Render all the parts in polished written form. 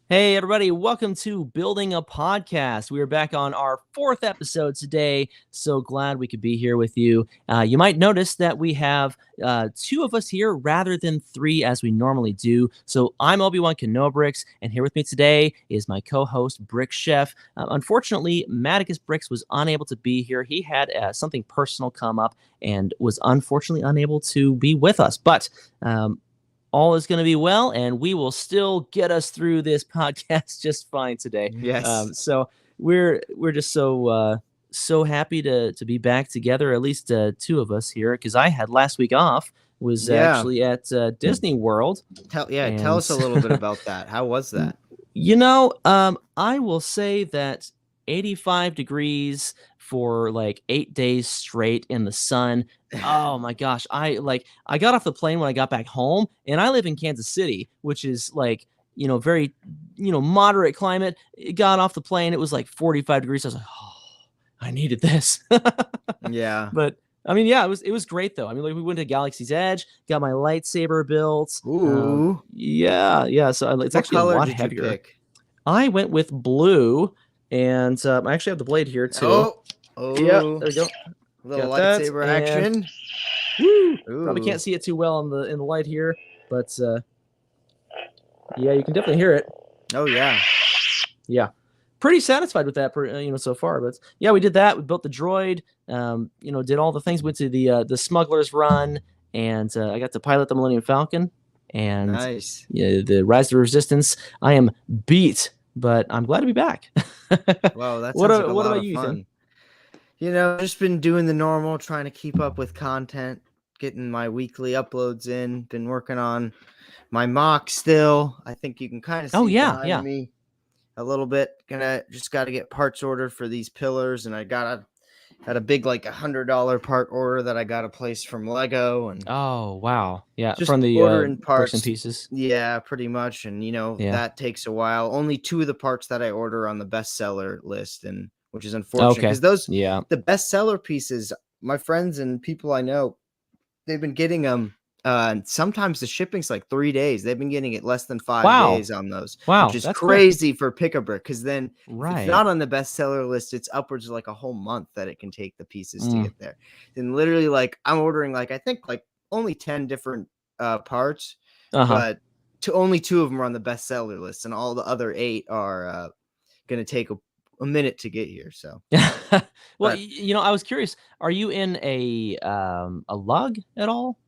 Hey, everybody, welcome to Building a Podcast. We are back on our fourth episode today. So glad we could be here with you. You might notice that we have two of us here rather than three as we normally do. So I'm Obi-Wan Kenobrix, and here with me today is my co-host, Brick Chef. Unfortunately, Maticus Bricks was unable to be here. He had something personal come up and was unfortunately unable to be with us. But all is going to be well, and we will still get us through this podcast just fine today. Yes. So we're just so happy to be back together, at least two of us here, because I had last week off. Was Yeah. actually at Disney World. Tell And us a little bit about that. How was that? I will say that 85 degrees for like 8 days straight in the sun. Oh my gosh. I got off the plane when I got back home, and I live in Kansas City, which is like, very, moderate climate. It got off the plane, it was like 45 degrees. I was like, "Oh, I needed this." Yeah. But I mean, yeah, it was great though. I mean, like we went to Galaxy's Edge, got my lightsaber built. Ooh. Yeah. So it's What actually a color lot did you heavier. pick? I went with blue, and I actually have the blade here too. Oh. Yeah, there we go. Little Got that, lightsaber and action. Woo! Ooh. Probably can't see it too well in the light here, but yeah, you can definitely hear it. Oh yeah. Yeah, pretty satisfied with that, so far. But yeah, we did that. We built the droid. Did all the things. Went to the Smuggler's Run, and I got to pilot the Millennium Falcon. And Nice. yeah, the Rise of the Resistance. I am beat, but I'm glad to be back. Wow, that sounds what like a lot about of you, fun. Ethan? Just been doing the normal, trying to keep up with content, getting my weekly uploads in. Been working on my mock still. I think you can kind of see behind me a little bit. Got to get parts ordered for these pillars, and I had a big like $100 part order that I got to place from Lego. And oh wow, yeah, just from the ordering parts parts and pieces. Yeah, pretty much. And that takes a while. Only two of the parts that I order on the bestseller list, and which is unfortunate because the bestseller pieces, my friends and people I know, they've been getting them. Sometimes the shipping's like 3 days. They've been getting it less than 5 days on those, which is crazy for Pick-a-Brick. Because then if it's not on the bestseller list, it's upwards of like a whole month that it can take the pieces to get there. And literally, like I'm ordering I think like only 10 different parts, but only 2 of them are on the bestseller list, and all the other 8 are going to take a minute to get here. So well, I was curious, are you in a lug at all?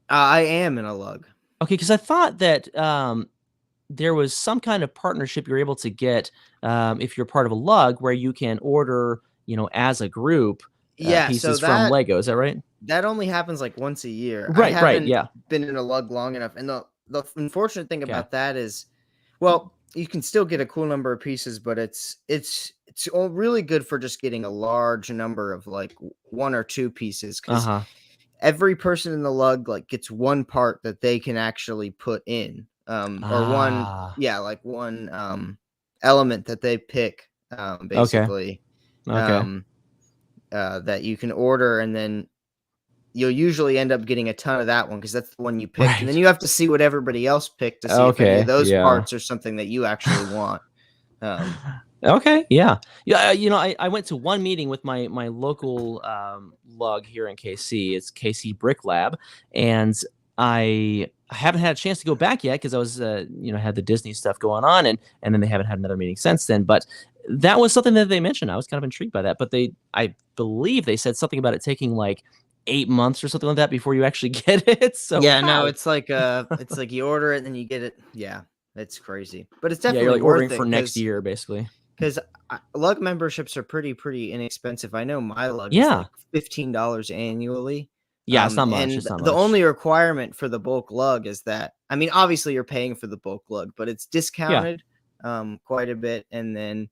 I am in a lug. Okay, because I thought that there was some kind of partnership you're able to get if you're part of a lug where you can order, as a group, pieces from Lego. Is that right? That only happens like once a year. Right. Yeah. Been in a lug long enough, and the unfortunate thing about that is, well, you can still get a cool number of pieces, but it's all really good for just getting a large number of like 1 or 2 pieces, because every person in the lug like gets one part that they can actually put in, or one element that they pick, basically. That you can order, and then you'll usually end up getting a ton of that one because that's the one you picked, and then you have to see what everybody else picked to see if any of those parts are something that you actually want. Okay, yeah. I went to one meeting with my local lug here in KC. It's KC Brick Lab, and I haven't had a chance to go back yet because I was had the Disney stuff going on, and then they haven't had another meeting since then. But that was something that they mentioned. I was kind of intrigued by that, but I believe they said something about it taking like 8 months or something like that before you actually get it. So yeah, no, it's like you order it and then you get it. Yeah, it's crazy, but it's definitely you're like worth ordering it for next year, basically. Because lug memberships are pretty inexpensive. I know my lug is like $15 annually. Yeah, it's not much. And the only requirement for the bulk lug is that, I mean, obviously you're paying for the bulk lug, but it's discounted quite a bit. And then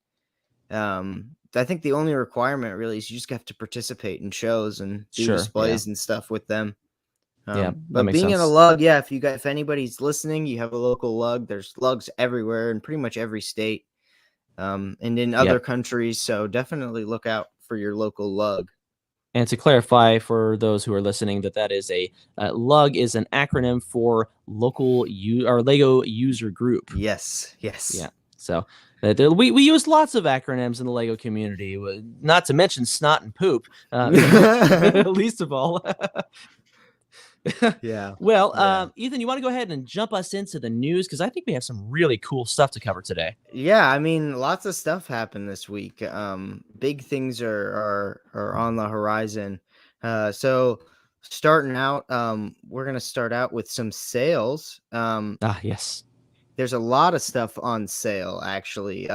I think the only requirement really is you just have to participate in shows and do displays and stuff with them. But being in a lug, if anybody's listening, you have a local lug. There's lugs everywhere in pretty much every state, and in other countries. So definitely look out for your local lug. And to clarify for those who are listening, that is a lug is an acronym for local or Lego user group. Yes. Yeah. So we use lots of acronyms in the Lego community, not to mention snot and poop, least of all. Yeah. Well, Ethan, you want to go ahead and jump us into the news? Because I think we have some really cool stuff to cover today. Yeah, I mean, lots of stuff happened this week. Big things are on the horizon. So starting out, we're gonna start out with some sales. Yes. There's a lot of stuff on sale, actually.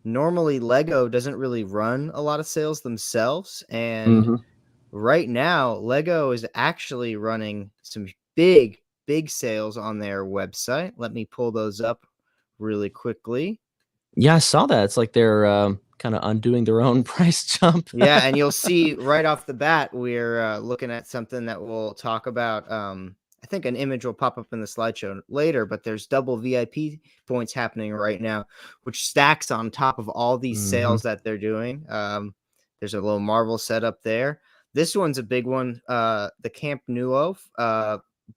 Normally Lego doesn't really run a lot of sales themselves, and right now Lego is actually running some big sales on their website. Let me pull those up really quickly. Yeah, I saw that. It's like they're kind of undoing their own price jump. Yeah, and you'll see right off the bat we're looking at something that we'll talk about. I think an image will pop up in the slideshow later, but there's double VIP points happening right now, which stacks on top of all these sales that they're doing. There's a little Marvel setup there. This one's a big one. The Camp Nou,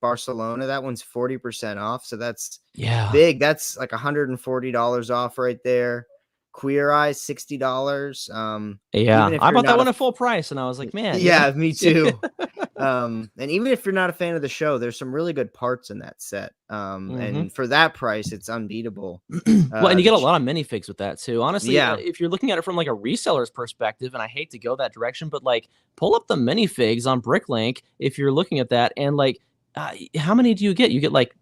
Barcelona, that one's 40% off. So that's big. That's like $140 off right there. Queer Eyes, $60. I bought that one at full price, and I was like, man. Yeah, me too. And even if you're not a fan of the show, there's some really good parts in that set. And for that price, it's unbeatable. Well, and you get a lot of minifigs with that too. Honestly, if you're looking at it from like a reseller's perspective, and I hate to go that direction, but like pull up the minifigs on Bricklink if you're looking at that, and like how many do you get? You get like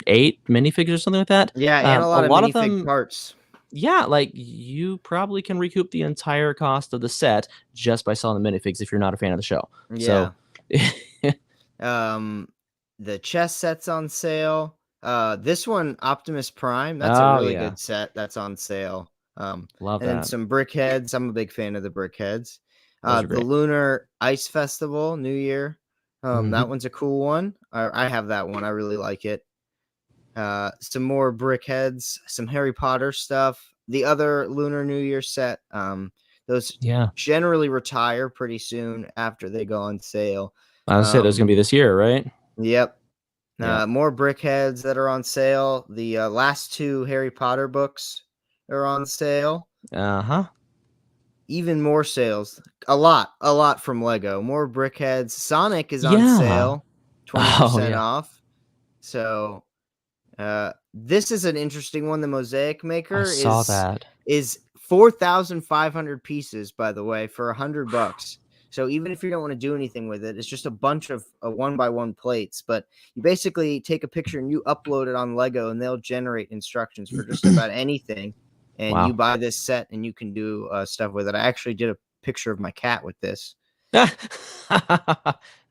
8 minifigs or something like that. Yeah, and a lot of them parts. Yeah, like you probably can recoup the entire cost of the set just by selling the minifigs if you're not a fan of the show. Yeah. So, the chess set's on sale. This one, Optimus Prime, that's a really good set that's on sale. Love and that. Then some BrickHeads. I'm a big fan of the BrickHeads. The Lunar Ice Festival, New Year. That one's a cool one. I have that one. I really like it. Some more BrickHeads, some Harry Potter stuff. The other Lunar New Year set, those generally retire pretty soon after they go on sale. I would say those gonna be this year, right? Yep. More BrickHeads that are on sale. The last 2 Harry Potter books are on sale. Even more sales. A lot from Lego. More BrickHeads. Sonic is on sale, 20% off. So this is an interesting one. The Mosaic Maker is 4,500 pieces, by the way, for $100. So even if you don't want to do anything with it, it's just a bunch of 1x1 plates. But you basically take a picture and you upload it on Lego, and they'll generate instructions for just about anything. And you buy this set, and you can do stuff with it. I actually did a picture of my cat with this. That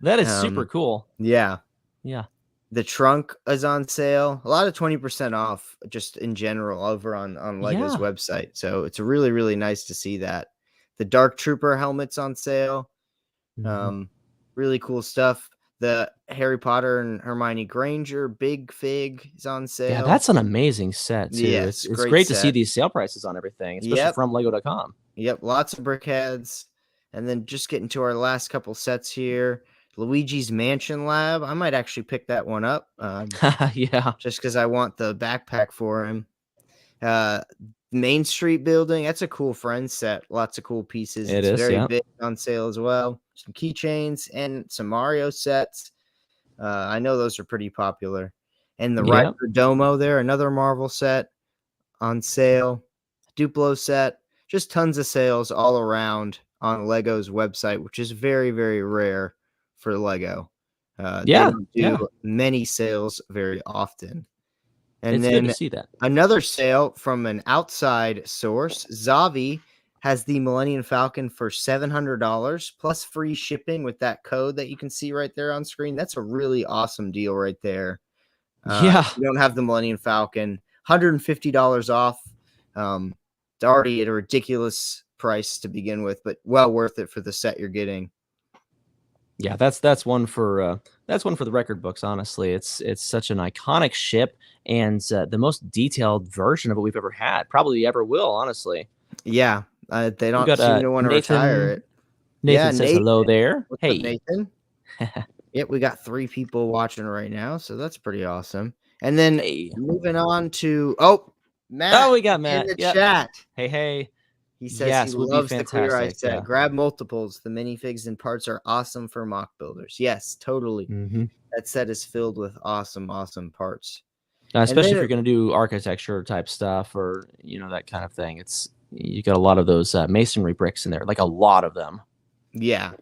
is super cool. Yeah. Yeah. The trunk is on sale. A lot of 20% off just in general over on Lego's website. So it's really, really nice to see that. The Dark Trooper helmet's on sale. Really cool stuff. The Harry Potter and Hermione Granger Big Fig is on sale. Yeah, that's an amazing set too. Yeah, it's great to see these sale prices on everything, especially from Lego.com. Yep, lots of BrickHeads. And then just getting to our last couple sets here. Luigi's Mansion Lab. I might actually pick that one up. Just because I want the backpack for him. Main Street Building. That's a cool Friends set. Lots of cool pieces. It's very big on sale as well. Some keychains and some Mario sets. I know those are pretty popular. And the Riker Domo there, another Marvel set on sale. Duplo set. Just tons of sales all around on Lego's website, which is very, very rare for Lego. They don't do many sales very often. And it's then good to see that. Another sale from an outside source, Zavi has the Millennium Falcon for $700 plus free shipping with that code that you can see right there on screen. That's a really awesome deal right there. If you don't have the Millennium Falcon, $150 off. It's already at a ridiculous price to begin with, but well worth it for the set you're getting. Yeah, that's one for the record books. Honestly, it's such an iconic ship and the most detailed version of it we've ever had, probably ever will. Honestly, they don't seem to want to retire it. Nathan says hello there. What's up, Nathan? Yep, we got 3 people watching right now, so that's pretty awesome. And then moving on to Matt. Oh, we got Matt in the chat. Hey. He says he loves the Queer Eye set. Yeah. Grab multiples. The minifigs and parts are awesome for mock builders. Yes, totally. Mm-hmm. That set is filled with awesome parts. Especially if you're going to do architecture type stuff or, that kind of thing. You got a lot of those masonry bricks in there, like a lot of them. Yeah.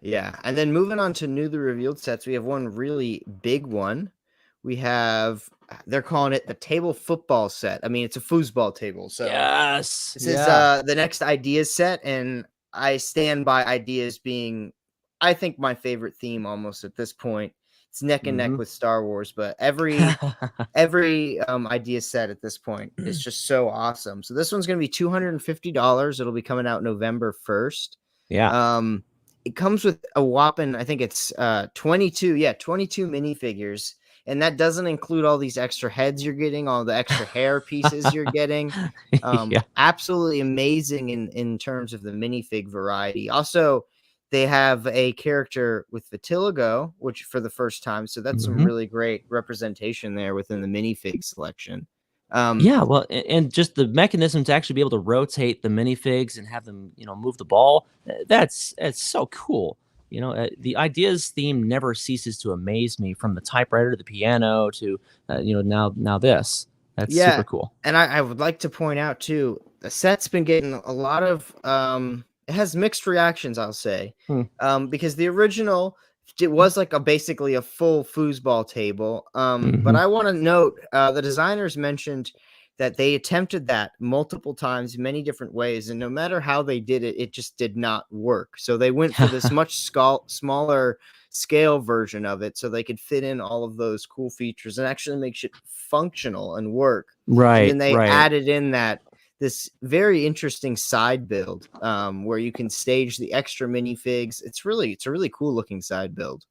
And then moving on to newly revealed sets, we have one really big one. We have, they're calling it the table football set. I mean, it's a foosball table. So yes, this is the next ideas set. And I stand by ideas being, I think, my favorite theme almost at this point. It's neck and neck with Star Wars, but every idea set at this point is just so awesome. So this one's going to be $250. It'll be coming out November 1st. Yeah. It comes with a whopping, I think it's 22 minifigures. And that doesn't include all these extra heads you're getting, all the extra hair pieces you're getting. Absolutely amazing in terms of the minifig variety. Also, they have a character with vitiligo, which for the first time. So that's some really great representation there within the minifig selection. Well, and just the mechanism to actually be able to rotate the minifigs and have them, move the ball. It's so cool. The ideas theme never ceases to amaze me, from the typewriter to the piano to, now this. That's super cool. And I would like to point out too, the set's been getting a lot of, it has mixed reactions, I'll say, because the original, it was like basically a full foosball table. But I want to note, the designers mentioned that they attempted that multiple times, many different ways, and no matter how they did it, it just did not work. So they went for this much smaller scale version of it, so they could fit in all of those cool features and actually make it functional and work. Right. And then they added in this very interesting side build, where you can stage the extra minifigs. It's a really cool looking side build.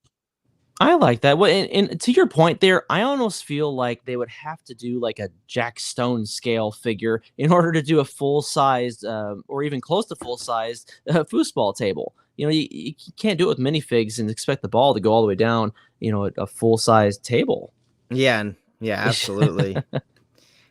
I like that. Well, and to your point there, I almost feel like they would have to do like a Jack Stone scale figure in order to do a full-sized, or even close to full-sized foosball table. You can't do it with minifigs and expect the ball to go all the way down, a full-sized table. Yeah, absolutely.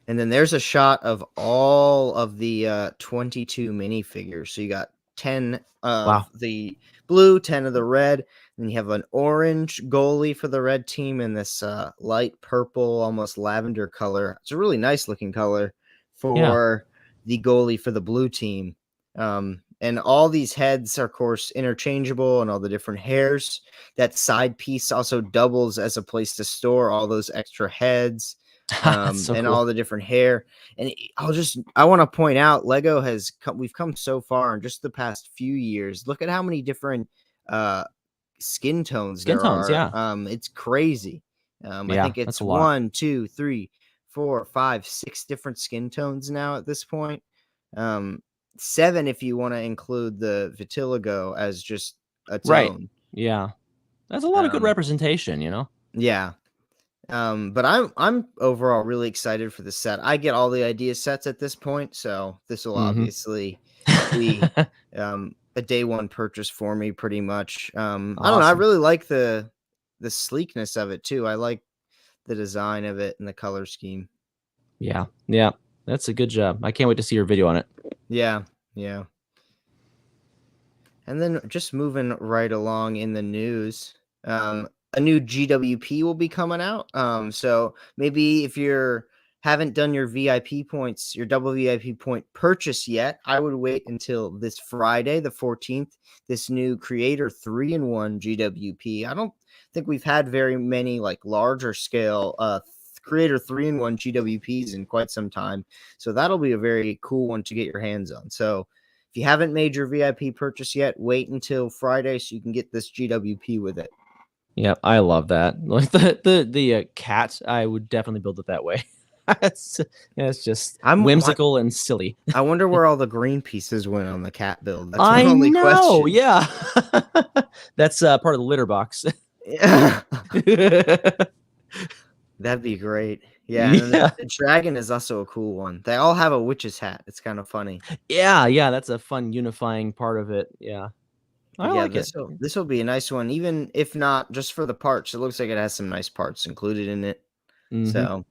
And then there's a shot of all of the 22 minifigures. So you got 10 of the blue, 10 of the red. And you have an orange goalie for the red team and this light purple, almost lavender color. It's a really nice looking color for the goalie for the blue team. And all these heads are, of course, interchangeable, and all the different hairs. That side piece also doubles as a place to store all those extra heads. So and cool. All the different hair. And I want to point out, Lego we've come so far in just the past few years. Look at how many different skin tones there are. It's crazy. I think it's 1, 2, 3, 4, 5, 6 different skin tones now at this point. 7 if you want to include the vitiligo as just a tone. Right. Yeah. That's a lot of good representation, Yeah. But I'm overall really excited for the set. I get all the idea sets at this point, so this will obviously be a day one purchase for me, pretty much. Awesome. I don't know. I really like the sleekness of it too. I like the design of it and the color scheme. Yeah, that's a good job. I can't wait to see your video on it. Yeah. And then just moving right along in the news, a new GWP will be coming out. So maybe if you haven't done your VIP points, your double VIP point purchase yet, I would wait until this Friday, the 14th, this new Creator 3-in-1 GWP. I don't think we've had very many like larger scale Creator 3-in-1 GWPs in quite some time. So that'll be a very cool one to get your hands on. So if you haven't made your VIP purchase yet, wait until Friday so you can get this GWP with it. Yeah, I love that. Like the cat, I would definitely build it that way. it's just whimsical and silly. I wonder where all the green pieces went on the cat build. That's my only question. Yeah. That's part of the litter box. Yeah. That'd be great. Yeah. The dragon is also a cool one. They all have a witch's hat. It's kind of funny. Yeah. That's a fun unifying part of it. Yeah. I like it. This will be a nice one, even if not just for the parts. It looks like it has some nice parts included in it. So,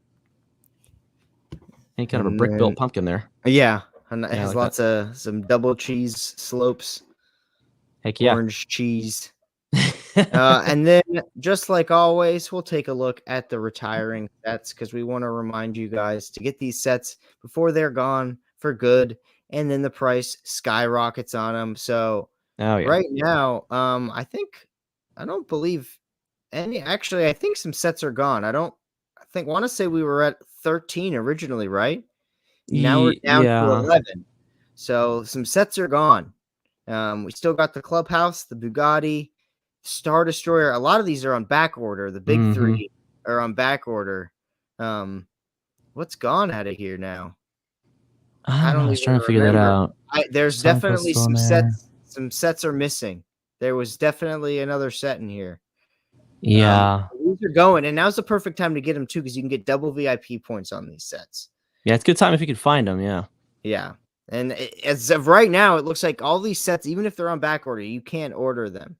Any kind of a brick built pumpkin there. Yeah. And it has lots of some double cheese slopes. Heck yeah. Orange cheese. And then, just like always, we'll take a look at the retiring sets because we want to remind you guys to get these sets before they're gone for good, and then the price skyrockets on them. So right now, I don't believe any. Actually, I think some sets are gone. Want to say we were at 13 originally, right? Now we're down to 11. So some sets are gone. We still got the Clubhouse, the Bugatti, Star Destroyer. A lot of these are on back order. The big three are on back order. What's gone out of here now? I don't know. I was trying to figure that out. There's definitely some sets. Some sets are missing. There was definitely another set in here. Yeah. These are going, and now's the perfect time to get them too, because you can get double VIP points on these sets. Yeah, it's a good time if you could find them. Yeah. Yeah. And as of right now, it looks like all these sets, even if they're on back order, you can't order them.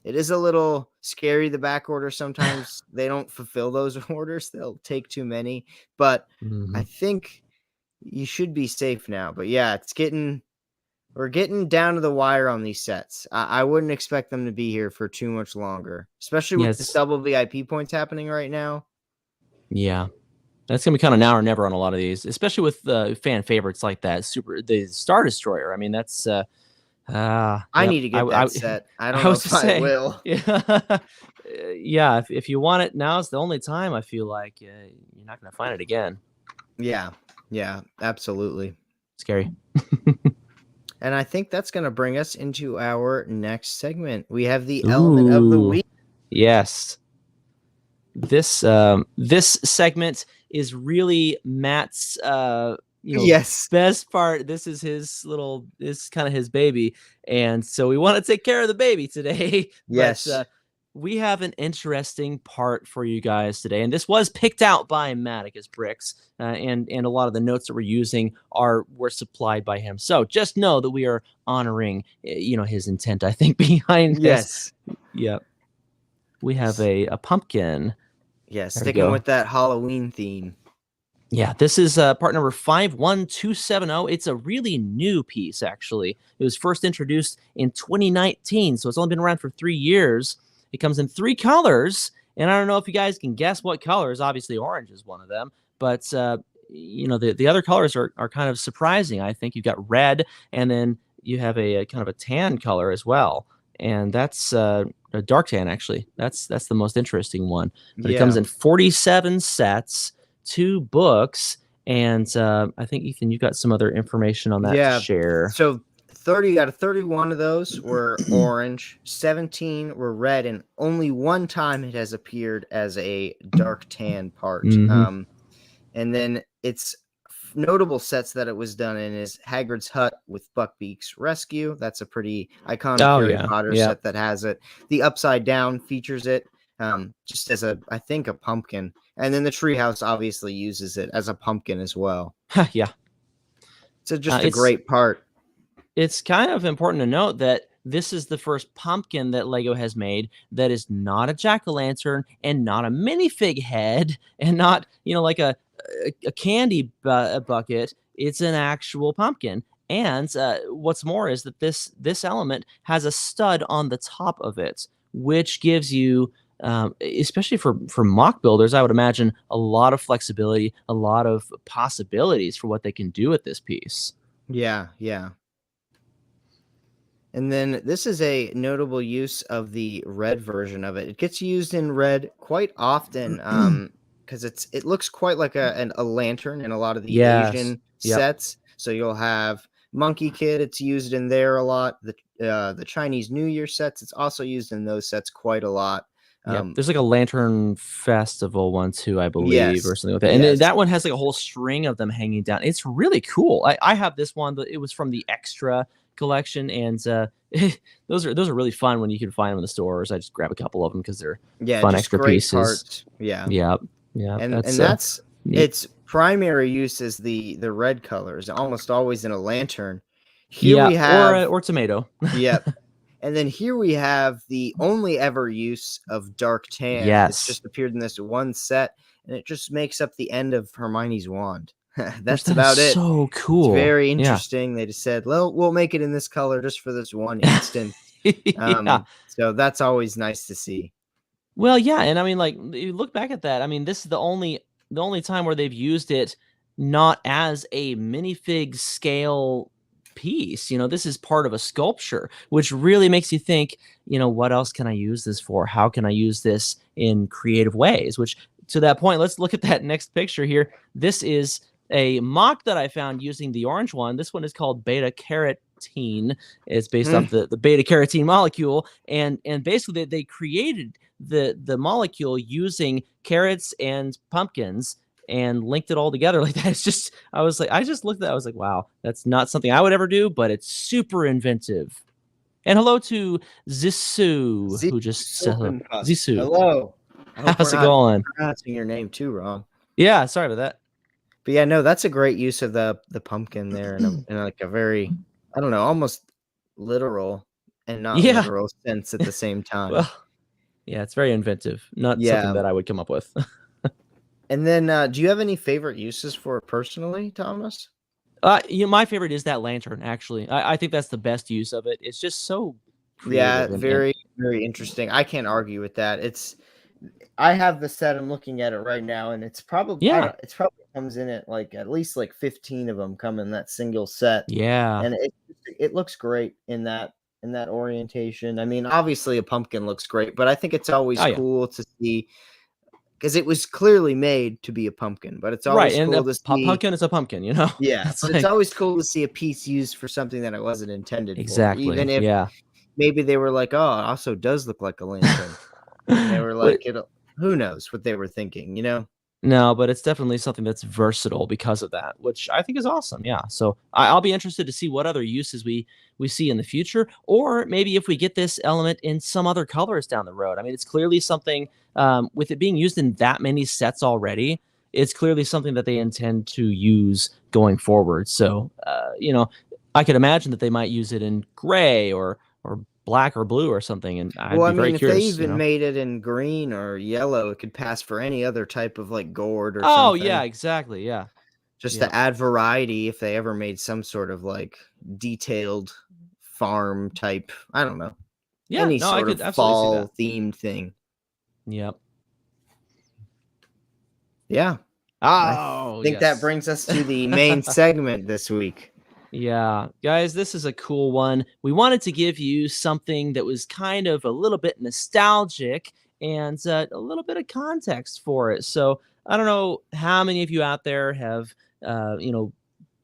It is a little scary, the back order. Sometimes they don't fulfill those orders. They'll take too many. But I think you should be safe now. But yeah, we're getting down to the wire on these sets. I wouldn't expect them to be here for too much longer, especially with the double VIP points happening right now. Yeah. That's gonna be kind of now or never on a lot of these, especially with fan favorites like that. The Star Destroyer. I mean, that's. I need to get that set. I don't know if I will. Yeah, yeah. If you want it, now's the only time. I feel like you're not gonna find it again. Yeah, absolutely. Scary. And I think that's gonna bring us into our next segment. We have the element of the week. Yes. This segment is really Matt's best part. This is kind of his baby, and so we want to take care of the baby today. Yes. But, we have an interesting part for you guys today, and this was picked out by Matticus Bricks, and a lot of the notes that we're using were supplied by him. So just know that we are honoring his intent, I think, behind this. Yep. We have a pumpkin. Yeah, sticking with that Halloween theme. Yeah, this is part number 51270. It's a really new piece, actually. It was first introduced in 2019, so it's only been around for 3 years. It comes in 3 colors, and I don't know if you guys can guess what colors. Obviously, orange is one of them, but the other colors are kind of surprising. I think you've got red, and then you have a kind of a tan color as well, and that's a dark tan, actually. That's the most interesting one. But it comes in 47 sets, 2 books, and I think, Ethan, you've got some other information on that to share. So 31 of those were orange, 17 were red, and only one time it has appeared as a dark tan part. And then its notable sets that it was done in is Hagrid's Hut with Buckbeak's Rescue. That's a pretty iconic Harry Potter set that has it. The Upside Down features it just as I think a pumpkin. And then the Treehouse obviously uses it as a pumpkin as well. Yeah. So just a great part. It's kind of important to note that this is the first pumpkin that Lego has made that is not a jack-o'-lantern and not a minifig head and not, like a candy bucket. It's an actual pumpkin. And what's more is that this element has a stud on the top of it, which gives you, especially for mock builders, I would imagine, a lot of flexibility, a lot of possibilities for what they can do with this piece. Yeah. And then this is a notable use of the red version of it. It gets used in red quite often because it looks quite like a lantern in a lot of the Asian sets. So you'll have Monkey Kid. It's used in there a lot. The Chinese New Year sets. It's also used in those sets quite a lot. There's like a Lantern Festival one too, I believe, or something like that. And that one has like a whole string of them hanging down. It's really cool. I have this one, but it was from the Extra collection, and those are really fun when you can find them in the stores. I just grab a couple of them because they're fun extra pieces. Parts. Yeah. And that's its primary use is the red colors, almost always in a lantern. Here we have or tomato. Yep. And then here we have the only ever use of dark tan. Yes. It's just appeared in this one set, and it just makes up the end of Hermione's wand. That's about it. So cool. It's very interesting. They just said, well, we'll make it in this color just for this one instant. So that's always nice to see. Well, yeah, and I mean, like, you look back at that. I mean, this is the only time where they've used it not as a minifig scale piece. This is part of a sculpture, which really makes you think, what else can I use this for? How can I use this in creative ways? Which, to that point, let's look at that next picture here. This is a mock that I found using the orange one. This one is called beta carotene. It's based off the beta carotene molecule, and basically they created the molecule using carrots and pumpkins and linked it all together like that. It's just, I just looked at that, I was like, wow, that's not something I would ever do, but it's super inventive. And hello to Zissou, who just said Zissou. Hello. How's it going? Pronouncing your name too wrong. Yeah, sorry about that. But yeah, no, that's a great use of the pumpkin there in like a very, I don't know, almost literal and not literal sense at the same time. Well, yeah, it's very inventive. Not something that I would come up with. And then, do you have any favorite uses for it personally, Thomas? My favorite is that lantern. Actually, I think that's the best use of it. It's just so creative. Very, very interesting. I can't argue with that. I have the set. I'm looking at it right now, and it's probably it's probably comes in at like at least like 15 of them come in that single set. Yeah, and it looks great in that orientation. I mean, obviously a pumpkin looks great, but I think it's always cool to see, because it was clearly made to be a pumpkin, but it's always cool to see. Pumpkin is a pumpkin, Yeah, but it's always cool to see a piece used for something that it wasn't intended for. Even if maybe they were like, oh, it also does look like a lantern. They were like, who knows what they were thinking, No, but it's definitely something that's versatile because of that, which I think is awesome. Yeah. So I'll be interested to see what other uses we see in the future, or maybe if we get this element in some other colors down the road. I mean, it's clearly something, with it being used in that many sets already, it's clearly something that they intend to use going forward. So, I could imagine that they might use it in gray or black or blue or something, and I'd be very curious. If they even made it in green or yellow, it could pass for any other type of like gourd or something. Oh yeah, exactly. Yeah, just to add variety. If they ever made some sort of like detailed farm type, I don't know. Yeah, any sort of fall themed thing. Yep. Yeah. Oh, I think that brings us to the main segment this week. Yeah, guys, this is a cool one. We wanted to give you something that was kind of a little bit nostalgic and a little bit of context for it. So I don't know how many of you out there have,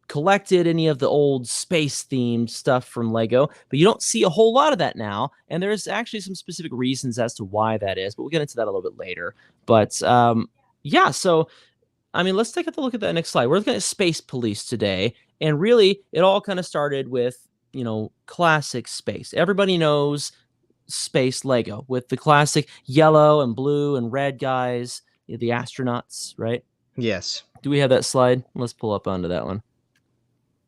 collected any of the old space themed stuff from Lego, but you don't see a whole lot of that now. And there's actually some specific reasons as to why that is, but we'll get into that a little bit later. But yeah, so I mean, let's take a look at that next slide. We're looking at Space Police today. And really, it all kind of started with, classic space. Everybody knows space Lego with the classic yellow and blue and red guys, the astronauts, right? Yes. Do we have that slide? Let's pull up onto that one.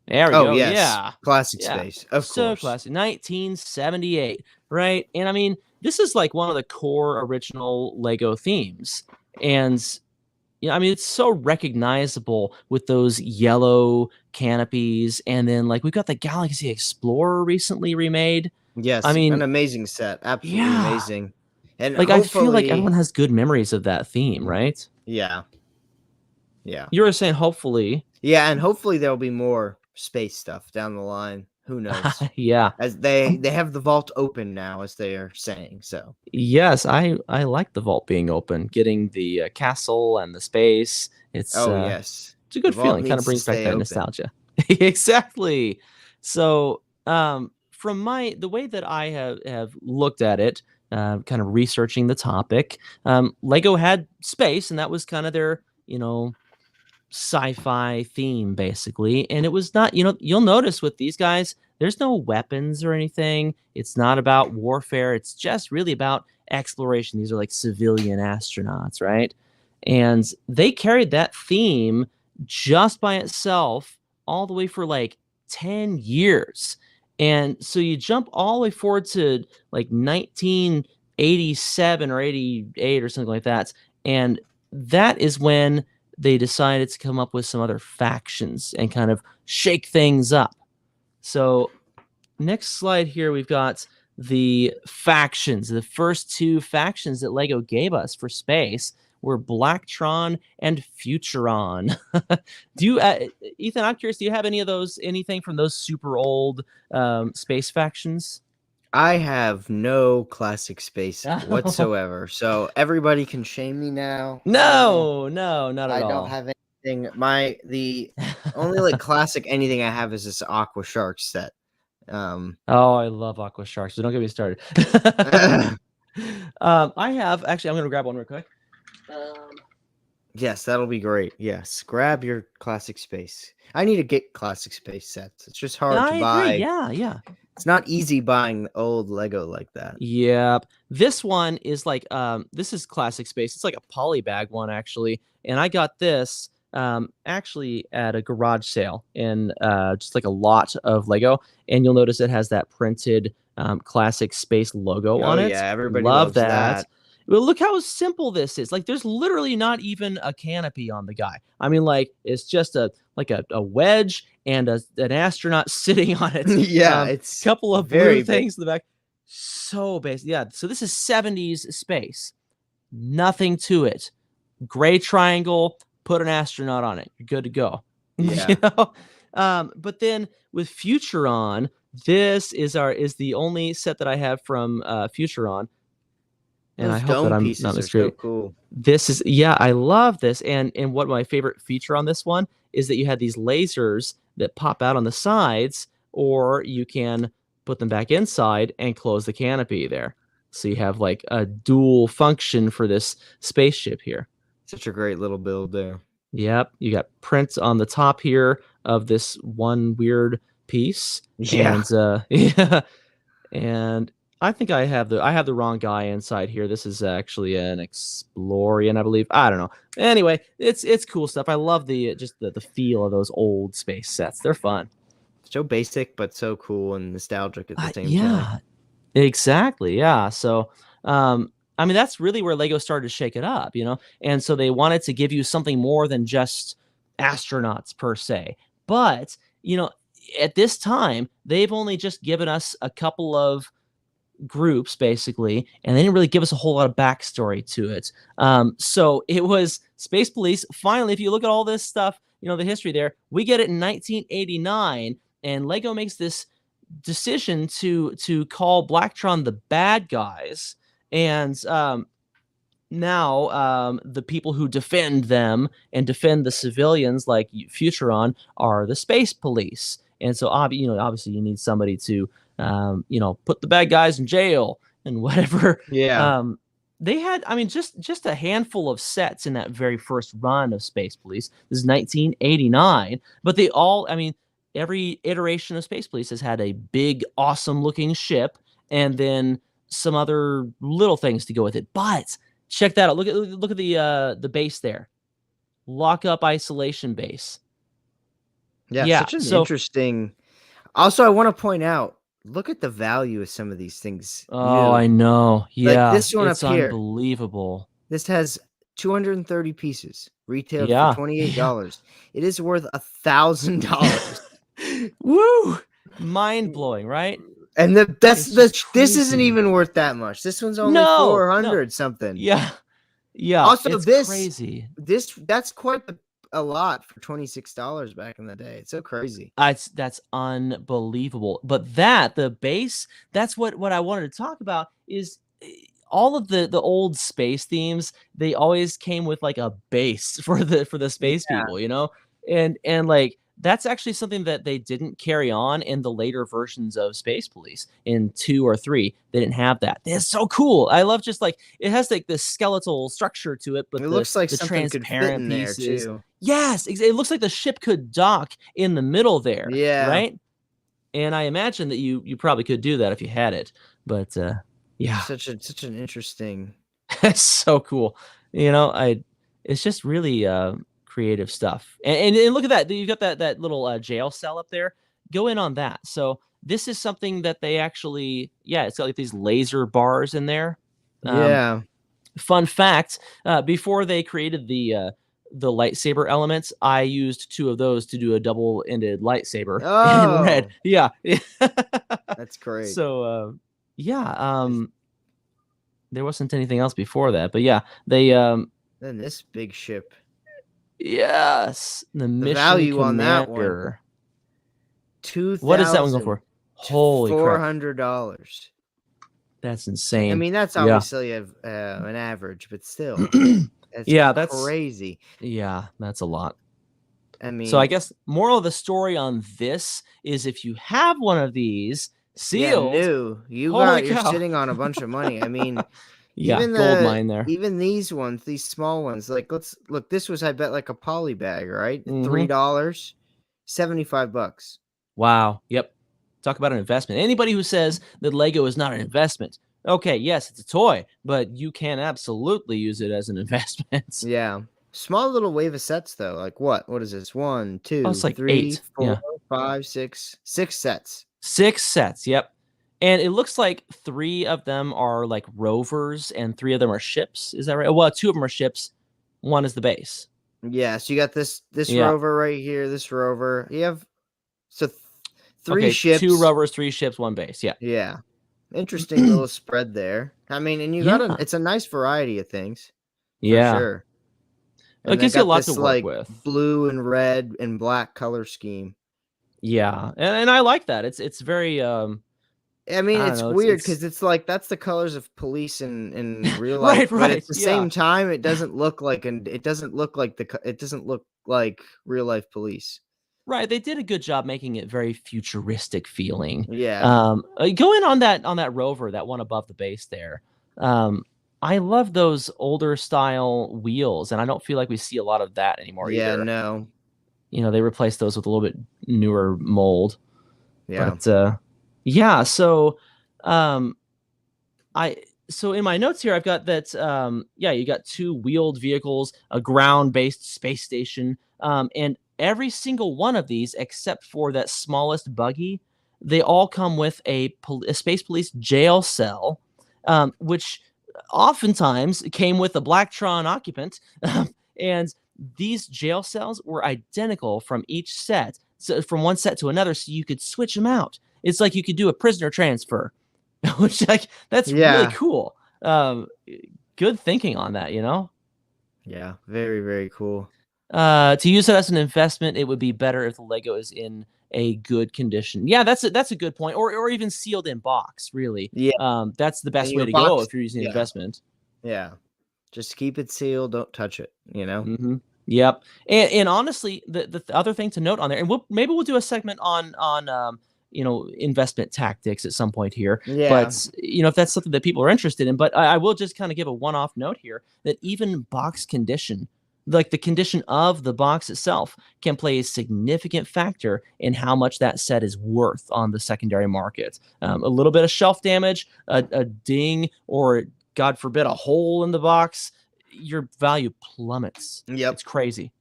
There we go. Yes. Yeah. Classic space. Of course. So classic. 1978, right? And I mean, this is like one of the core original Lego themes. And I mean, it's so recognizable with those yellow canopies. And then, like, we've got the Galaxy Explorer recently remade. Yes. I mean, an amazing set. Absolutely amazing. And like, I feel like everyone has good memories of that theme, right? Yeah. Yeah. You were saying hopefully. Yeah. And hopefully there'll be more space stuff down the line. Who knows? Yeah. As they have the vault open now, as they are saying. So yes, I like the vault being open, getting the castle and the space. It's yes, it's a good feeling. Kind of brings back that nostalgia. Exactly. So from the way that I have looked at it, kind of researching the topic, Lego had space, and that was kind of their sci-fi theme basically. And it was not, you'll notice with these guys, there's no weapons or anything. It's not about warfare. It's just really about exploration. These are like civilian astronauts, right? And they carried that theme just by itself all the way for like 10 years. And so you jump all the way forward to like 1987 or 88 or something like that. And that is when they decided to come up with some other factions and kind of shake things up. So next slide here, we've got the factions. The first two factions that LEGO gave us for space were Blacktron and Futuron. Do you, Ethan, I'm curious, do you have anything from those super old space factions? I have no classic space whatsoever, so everybody can shame me now. No, not at all. I don't have anything. The only like classic anything I have is this Aqua Shark set. Oh, I love Aqua Sharks, so don't get me started. I have actually. I'm gonna grab one real quick. Yes, that'll be great. Yes, grab your classic space. I need to get classic space sets. It's just hard to buy. Agree. Yeah. It's not easy buying old Lego like that. Yep. This one is like this is classic space. It's like a polybag one actually, and I got this actually at a garage sale in just like a lot of Lego, and you'll notice it has that printed classic space logo on it. Yeah, everybody loves that. Well, look how simple this is. Like, there's literally not even a canopy on the guy. I mean, like, it's just a wedge and an astronaut sitting on it. Yeah, it's a couple of blue things in the back. So basic. Yeah, so this is 70s space. Nothing to it. Gray triangle, put an astronaut on it. You're good to go. Yeah. You know? But then with Futuron, this is the only set that I have from Futuron. And I hope that I'm not mistaken. So cool. This is, yeah, I love this. And what my favorite feature on this one is that you have these lasers that pop out on the sides, or you can put them back inside and close the canopy there. So you have like a dual function for this spaceship here. Such a great little build there. Yep. You got prints on the top here of this one weird piece. Yeah. And, yeah. And I think I have the wrong guy inside here. This is actually an Explorian, I believe. I don't know. Anyway, it's cool stuff. I love the feel of those old space sets. They're fun. So basic, but so cool and nostalgic at the same time. Yeah, exactly. Yeah. So, I mean, that's really where Lego started to shake it up, you know? And so they wanted to give you something more than just astronauts per se. But, you know, at this time, they've only just given us a couple of groups basically, and they didn't really give us a whole lot of backstory to it. So it was Space Police. Finally, if you look at all this stuff, you know, the history there, we get it in 1989, and Lego makes this decision to call Blacktron the bad guys, and now the people who defend them and defend the civilians like Futuron are the Space Police. And so obviously you need somebody to put the bad guys in jail and whatever. Yeah. They had, I mean, just a handful of sets in that very first run of Space Police. This is 1989, but they all, I mean, every iteration of Space Police has had a big, awesome looking ship and then some other little things to go with it. But check that out. Look at the base there. Lock-up isolation base. Yeah, such an interesting. Also, I want to point out, look at the value of some of these things. Oh, I know. Yeah, like this one it's up here, unbelievable. This has 230 pieces, retailed for $28. Yeah. It is worth $1,000. Woo! Mind blowing, right? And this isn't even worth that much. This one's only 400 something. Yeah. Also, it's crazy. That's quite a lot for $26 back in the day. It's so crazy. That's unbelievable. But the base, that's what I wanted to talk about is all of the old space themes. They always came with like a base for the space people, you know, and like that's actually something that they didn't carry on in the later versions of Space Police. In 2 or 3, they didn't have that. It's so cool. I love just like it has like this skeletal structure to it, but it looks like the something transparent could fit in there too. Yes, it looks like the ship could dock in the middle there. Yeah, right. And I imagine that you probably could do that if you had it. But yeah, such an interesting. It's so cool. You know, it's just really creative stuff. And look at that. You've got that little jail cell up there. Go in on that. So this is something that they actually, it's got like these laser bars in there. Yeah. Fun fact, before they created the the lightsaber elements, I used 2 of those to do a double-ended lightsaber in red. Oh, Yeah. that's great. So, yeah, there wasn't anything else before that, but yeah, they then this big ship. Yes, the Mission value on that one. Commander. 2,000. What is that one going for? Holy crap. $400. That's insane. I mean, that's obviously an average, but still. That's crazy. Yeah, that's a lot. I mean, so I guess moral of the story on this is if you have one of these sealed, you're sitting on a bunch of money. I mean, even gold mine there. Even these ones, these small ones, like let's look. This was, I bet, like a poly bag, right? Mm-hmm. $3, $75. Wow. Yep. Talk about an investment. Anybody who says that Lego is not an investment, okay, yes, it's a toy, but you can absolutely use it as an investment. Yeah. Small little wave of sets, though. Like what? What is this? 1, 2, it's like 3, 8. 4, 5, 6. 6 sets. 6 sets. Yep. And it looks like 3 of them are like rovers and 3 of them are ships. Is that right? Well, 2 of them are ships. 1 is the base. Yeah. So you got this rover right here. This rover. You have 3 ships. 2 rovers, 3 ships, 1 base. Yeah. Yeah. Interesting little spread there. I mean, and you got it's a nice variety of things. Yeah. For sure. And it gives you a lot to work with. Blue and red and black color scheme. Yeah. And I like that. It's very I mean, it's weird because it's like that's the colors of police in real life, right. But at the same time, it doesn't look like real life police. Right, they did a good job making it very futuristic feeling. Yeah. Going on that rover, that one above the base there. I love those older style wheels, and I don't feel like we see a lot of that anymore either. Yeah, no. They replaced those with a little bit newer mold. Yeah. But yeah, so so in my notes here I've got that you got 2 wheeled vehicles, a ground-based space station, and every single one of these except for that smallest buggy, they all come with a space police jail cell, which oftentimes came with a Blacktron occupant, and these jail cells were identical from each set, so from one set to another, so you could switch them out. It's like you could do a prisoner transfer, which that's really cool. Good thinking on that, Yeah, very, very cool. To use it as an investment, it would be better if the Lego is in a good condition. Yeah, that's a good point. Or even sealed in box, really. Yeah. That's the best way to go if you're using investment. Yeah. Just keep it sealed. Don't touch it, Mm-hmm. Yep. And honestly, the other thing to note on there, and maybe we'll do a segment on investment tactics at some point here. Yeah. But if that's something that people are interested in, but I will just kind of give a one-off note here that even box condition, like the condition of the box itself, can play a significant factor in how much that set is worth on the secondary market. A little bit of shelf damage, a ding, or God forbid, a hole in the box, your value plummets. Yep. It's crazy.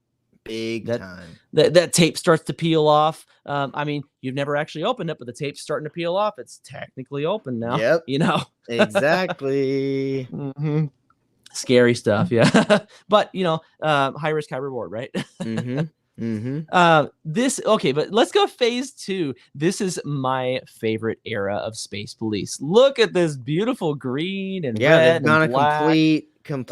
Big time. That tape starts to peel off. I mean, you've never actually opened it, but the tape's starting to peel off. It's technically open now. Yep. Exactly. Mm-hmm. Scary stuff, yeah. But high risk, high reward, right? Mm-hmm. Mm-hmm. But let's go phase 2. This is my favorite era of Space Police. Look at this beautiful green and red and black. complete color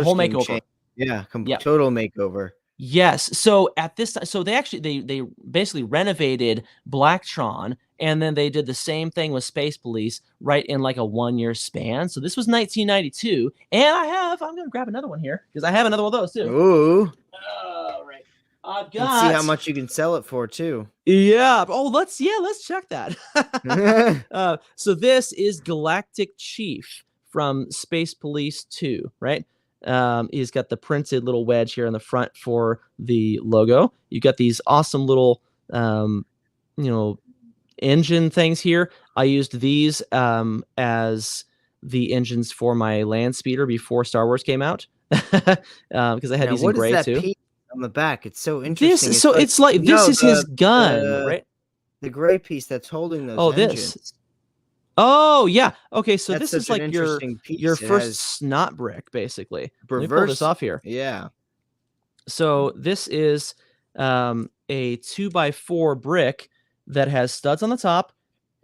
whole scheme makeover. Change. Yeah, total makeover. Yes. So at this time, so they basically renovated Blacktron, and then they did the same thing with Space Police right in like a 1-year span. So this was 1992, and I'm going to grab another one here because I have another one of those too. Ooh. All right. Let's see how much you can sell it for too. Yeah. Oh, let's check that. So this is Galactic Chief from Space Police 2, right? He's got the printed little wedge here in the front for the logo. You got these awesome little, engine things here. I used these as the engines for my land speeder before Star Wars came out, because I had these in gray too. Piece on the back, it's so interesting. This is his gun, right? The gray piece that's holding those engines. Oh yeah. Okay, so That's this is like your first snot brick, basically. Let me pull this off here. Yeah. So this is a 2x4 brick that has studs on the top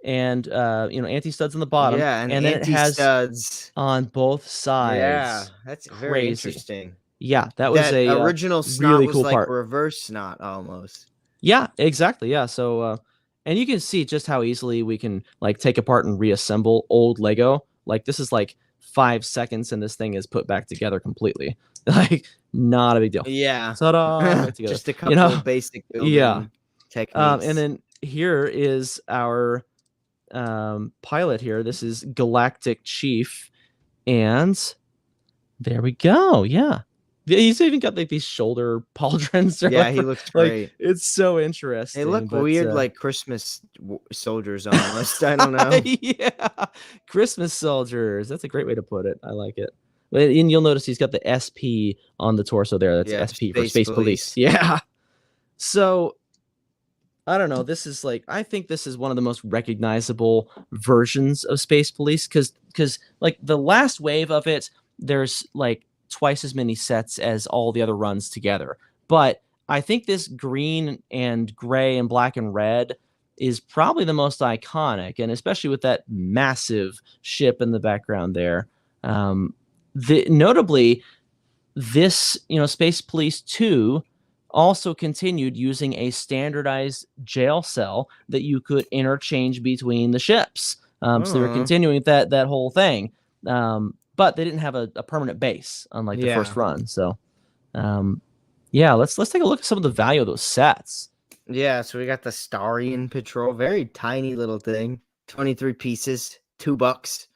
and anti-studs on the bottom. Yeah, and then it has studs on both sides. Yeah, that's very interesting. Yeah, that was a original snot really was cool like part. reverse snot almost. Yeah, exactly. Yeah. So and you can see just how easily we can like take apart and reassemble old Lego. Like this is like 5 seconds and this thing is put back together completely. Like not a big deal. Yeah. Ta-da! Just a couple of basic building techniques. And then here is our pilot here. This is Galactic Chief. And there we go. Yeah. He's even got like these shoulder pauldrons. Yeah, he looks great. Like, it's so interesting. They look weird, like Christmas soldiers almost. I don't know. Yeah, Christmas soldiers. That's a great way to put it. I like it. And you'll notice he's got the SP on the torso there. That's SP for Space Police. Yeah. So I don't know. This is like, I think this is one of the most recognizable versions of Space Police because like the last wave of it, there's like twice as many sets as all the other runs together. But I think this green and gray and black and red is probably the most iconic, and especially with that massive ship in the background there. Notably, this Space Police 2 also continued using a standardized jail cell that you could interchange between the ships. So they were continuing that whole thing. But they didn't have a permanent base, unlike the first run. So, let's take a look at some of the value of those sets. Yeah, so we got the Starian Patrol, very tiny little thing, 23 pieces, $2.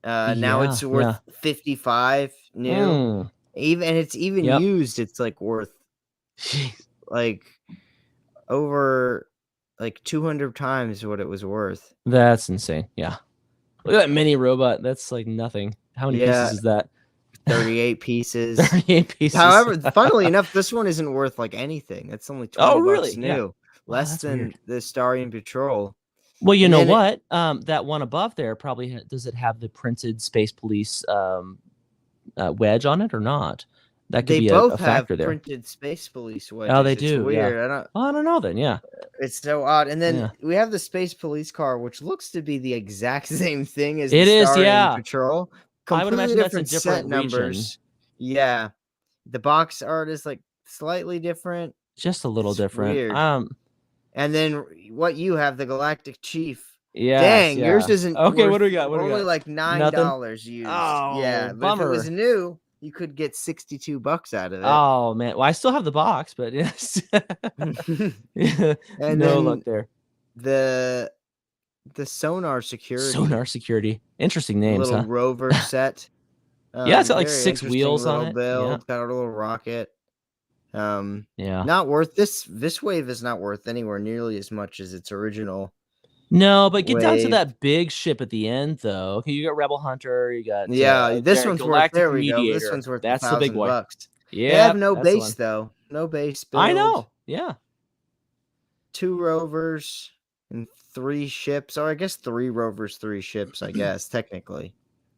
Now it's worth 55 new. It's even used. It's like worth like over like 200 times what it was worth. That's insane. Yeah. Look at that mini robot. That's like nothing. How many pieces is that? 38 pieces. 38 pieces. However, funnily enough, this one isn't worth like anything. It's only $20 new. Yeah. Less than weird. The Starian Patrol. Well, you know what? That one above there probably does it have the printed Space Police wedge on it or not? That could be a factor there. They both have printed Space Police wedges. Oh, they do. It's weird. Yeah. I don't know then. Yeah. It's so odd. And then we have the Space Police car, which looks to be the exact same thing as the Starian Patrol. I would imagine that's a different set numbers. Yeah. The box art is like slightly different. Just a little different. Weird. And then what you have, the Galactic Chief. Yeah. Dang, yours isn't. Okay, what do we got? Only like $9 used. Oh, yeah. But bummer. if it was new, you could get $62 out of it. Oh man. Well, I still have the box, but yes. And no luck there. The Sonar Security. Sonar Security. Interesting names, little rover set. Yeah, it's got like 6 wheels on it. Build. Yeah. Got a little rocket. Yeah. Not worth this wave is not worth anywhere nearly as much as its original. No, but get down to that big ship at the end, though. Okay, you got Rebel Hunter, you got this one's worth. There we Mediator. Go. This one's worth. That's the big one. $1,000. Yeah, they have no base though. No base build. I know. Yeah. 2 rovers and 3 ships, or I guess 3 rovers, 3 ships. I guess technically.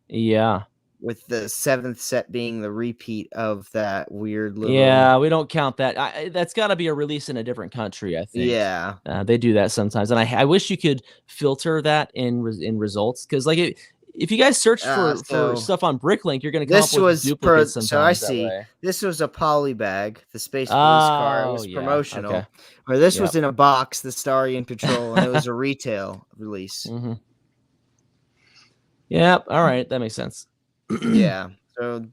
Yeah. With the 7th set being the repeat of that weird little. Yeah, we don't count that. That's got to be a release in a different country, I think. Yeah, they do that sometimes, and I wish you could filter that in results, because like if you guys search for stuff on Bricklink, you're going to come up with duplicates sometimes. So I see this was a poly bag, the Space Police car. It was promotional. Okay. Or this was in a box, the Starian Patrol, and it was a retail release. Mm-hmm. Yeah, all right, that makes sense. Yeah, so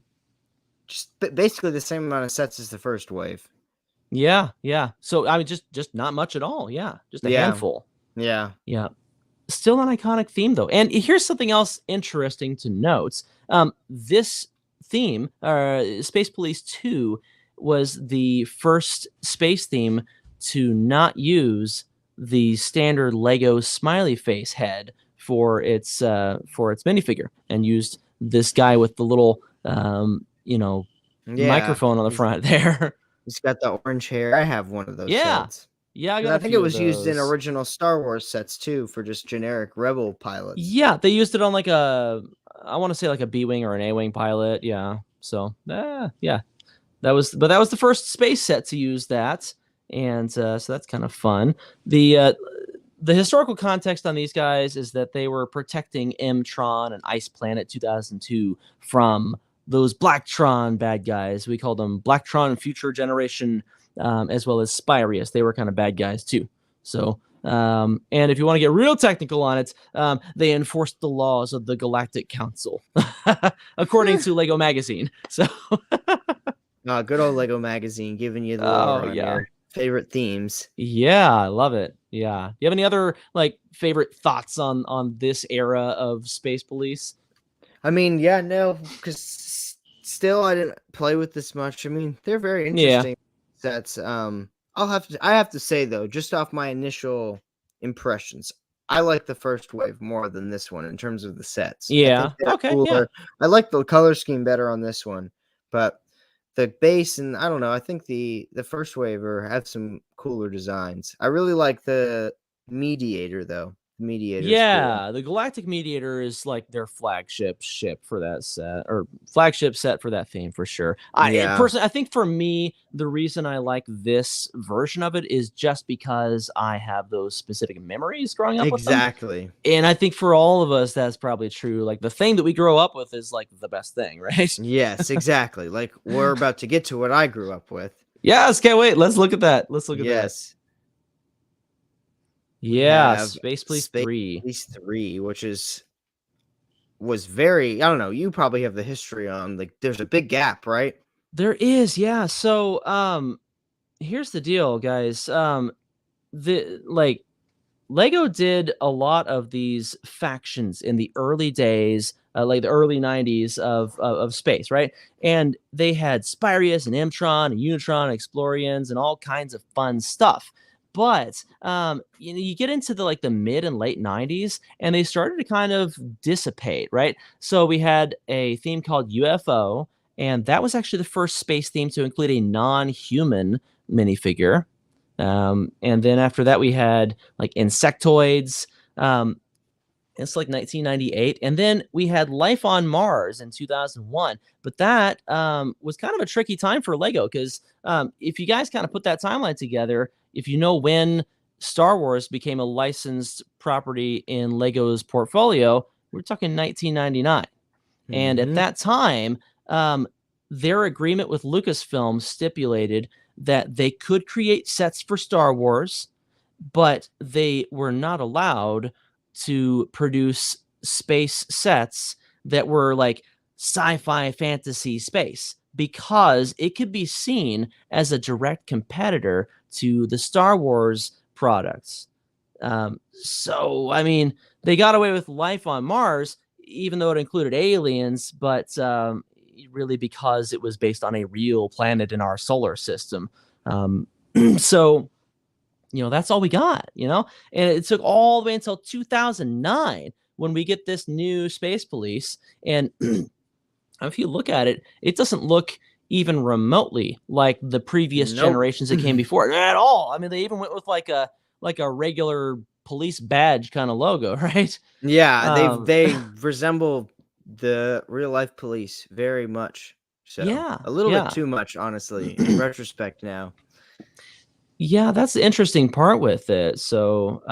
just basically the same amount of sets as the first wave. Yeah. So I mean, just not much at all. Yeah, just a handful. Yeah. Still an iconic theme though. And here's something else interesting to note. This theme, Space Police 2, was the first space theme to not use the standard Lego smiley face head for its minifigure, and used this guy with the little microphone on the front there. He's got the orange hair. I have one of those sets. Yeah, I think it was used in original Star Wars sets too for just generic Rebel pilots. Yeah, they used it on like I want to say like a B-wing or an A-wing pilot. Yeah. So, yeah. That was the first space set to use that. And so that's kind of fun. The historical context on these guys is that they were protecting M-Tron and Ice Planet 2002 from those Blacktron bad guys. We called them Blacktron Future Generation, as well as Spirius. They were kind of bad guys too. So, and if you want to get real technical on it, they enforced the laws of the Galactic Council, according to Lego Magazine. So, good old Lego Magazine giving you the lore on your favorite themes. Yeah, I love it. Yeah. You have any other like favorite thoughts on this era of Space Police? I mean, yeah, no, because still I didn't play with this much. I mean, they're very interesting sets. I have to say though, just off my initial impressions, I like the first wave more than this one in terms of the sets. Yeah. Okay. Cooler. Yeah. I like the color scheme better on this one, but the base and I don't know. I think the first wave have some cooler designs. I really like the Mediator though. Yeah, cool. The Galactic Mediator is like their flagship ship for that set, or flagship set for that theme for sure. Personally, I think for me, the reason I like this version of it is just because I have those specific memories growing up with them. Exactly. And I think for all of us, that's probably true. Like the thing that we grow up with is like the best thing, right? Yes, exactly. Like we're about to get to what I grew up with. Yes, can't wait. Let's look at that. Let's look at that. Yes. Yeah, Space Police 3. Space 3, which was very, I don't know, you probably have the history on, like, there's a big gap, right? There is, yeah. So, here's the deal, guys. Lego did a lot of these factions in the early days, like the early 90s of space, right? And they had Spirius and M-Tron and Unitron, Explorians, and all kinds of fun stuff. But you get into the mid and late 90s, and they started to kind of dissipate, right? So we had a theme called UFO, and that was actually the first space theme to include a non-human minifigure. And then after that, we had like insectoids. It's like 1998. And then we had Life on Mars in 2001. But that was kind of a tricky time for Lego because if you guys kind of put that timeline together, if you know when Star Wars became a licensed property in Lego's portfolio, we're talking 1999. Mm-hmm. And at that time, their agreement with Lucasfilm stipulated that they could create sets for Star Wars, but they were not allowed to produce space sets that were like sci-fi fantasy space because it could be seen as a direct competitor to the Star Wars products. So, I mean, they got away with Life on Mars, even though it included aliens, but really because it was based on a real planet in our solar system. So, that's all we got, and it took all the way until 2009 when we get this new Space Police. And if you look at it, it doesn't look even remotely like the previous generations that came before at all. I mean, they even went with like a regular police badge kind of logo, right? Yeah, they resemble the real life police very much. So a little bit too much, honestly, in retrospect now. Yeah, that's the interesting part with it. So,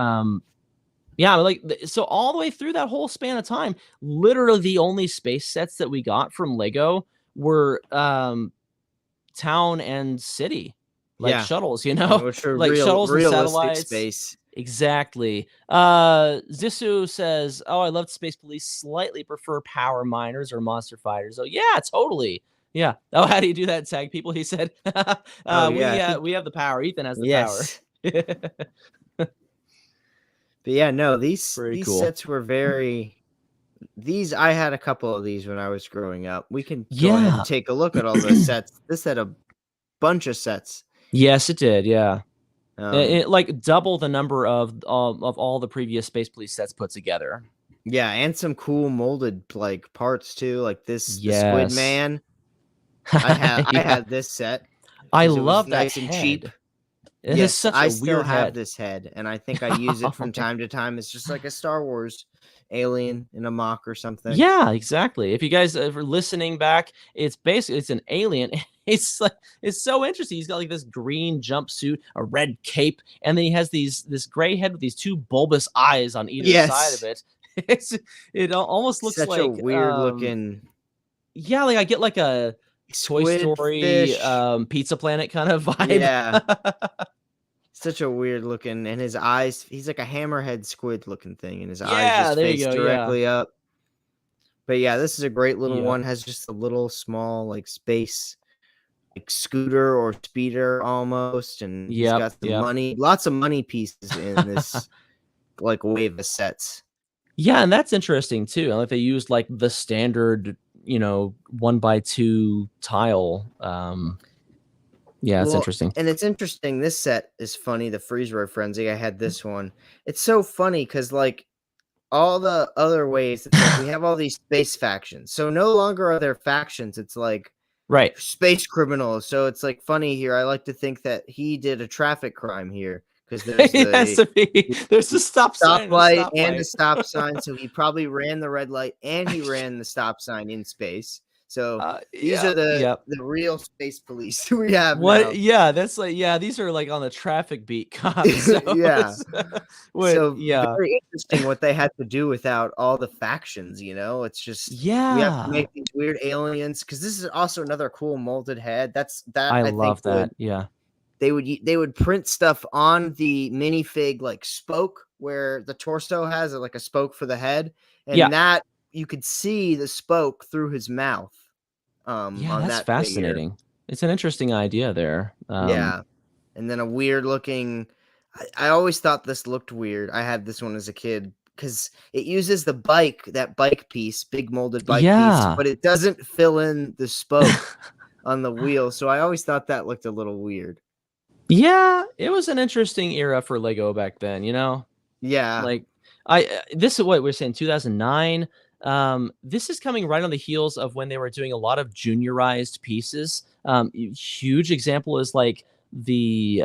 so all the way through that whole span of time, literally the only space sets that we got from Lego were town and city, shuttles, which are like shuttles and satellites. Space. Exactly. Zissou says, "Oh, I loved Space Police. Slightly prefer Power Miners or Monster Fighters." Oh, yeah, totally. Yeah. Oh, how do you do that, tag people? He said, we have the power. Ethan has the power. But yeah, no, these cool sets were very. I had a couple of these when I was growing up. We can go ahead and take a look at all those sets. This had a bunch of sets. Yes, it did. Yeah. It like double the number of all the previous Space Police sets put together. Yeah, and some cool molded like parts too, like the Squid Man. I had this set. I love that nice and cheap. It has such I a still weird have head. this head, and I think I use it from time to time. It's just like a Star Wars alien in a mock or something. Yeah, exactly. If you guys are listening back, it's an alien. It's like it's so interesting. He's got like this green jumpsuit, a red cape, and then he has this gray head with these two bulbous eyes on either side of it. It almost looks such like a weird looking. Yeah, like I get like a Toy Story, Pizza Planet kind of vibe. Yeah. Such a weird looking, and his eyes, he's like a hammerhead squid looking thing, and his eyes just face directly up. But yeah, this is a great little one. Has just a little small like space like scooter or speeder almost, and he's got some lots of money pieces in this like wave of sets. Yeah, and that's interesting too. Like they used like the standard, 1x2 tile. Yeah, it's interesting. And it's interesting. This set is funny. The Freezeroid Frenzy. I had this one. It's so funny because like all the other ways, it's like we have all these space factions. So no longer are there factions. It's like space criminals. So it's like funny here. I like to think that he did a traffic crime here because there's a stoplight and a stop sign. So he probably ran the red light and he ran the stop sign in space. So these are the real space police we have. Now. Yeah, that's like these are like on the traffic beat cops. So very interesting what they had to do without all the factions. It's just we have to make these weird aliens because this is also another cool molded head. I love that. They would print stuff on the minifig like spoke where the torso has like a spoke for the head, and that you could see the spoke through his mouth. That's fascinating. Figure. It's an interesting idea there. And then a weird looking. I always thought this looked weird. I had this one as a kid because it uses that bike piece, big molded bike piece, but it doesn't fill in the spoke on the wheel. So I always thought that looked a little weird. Yeah, it was an interesting era for Lego back then. Yeah, like this is what we're saying 2009. This is coming right on the heels of when they were doing a lot of juniorized pieces. Huge example is like the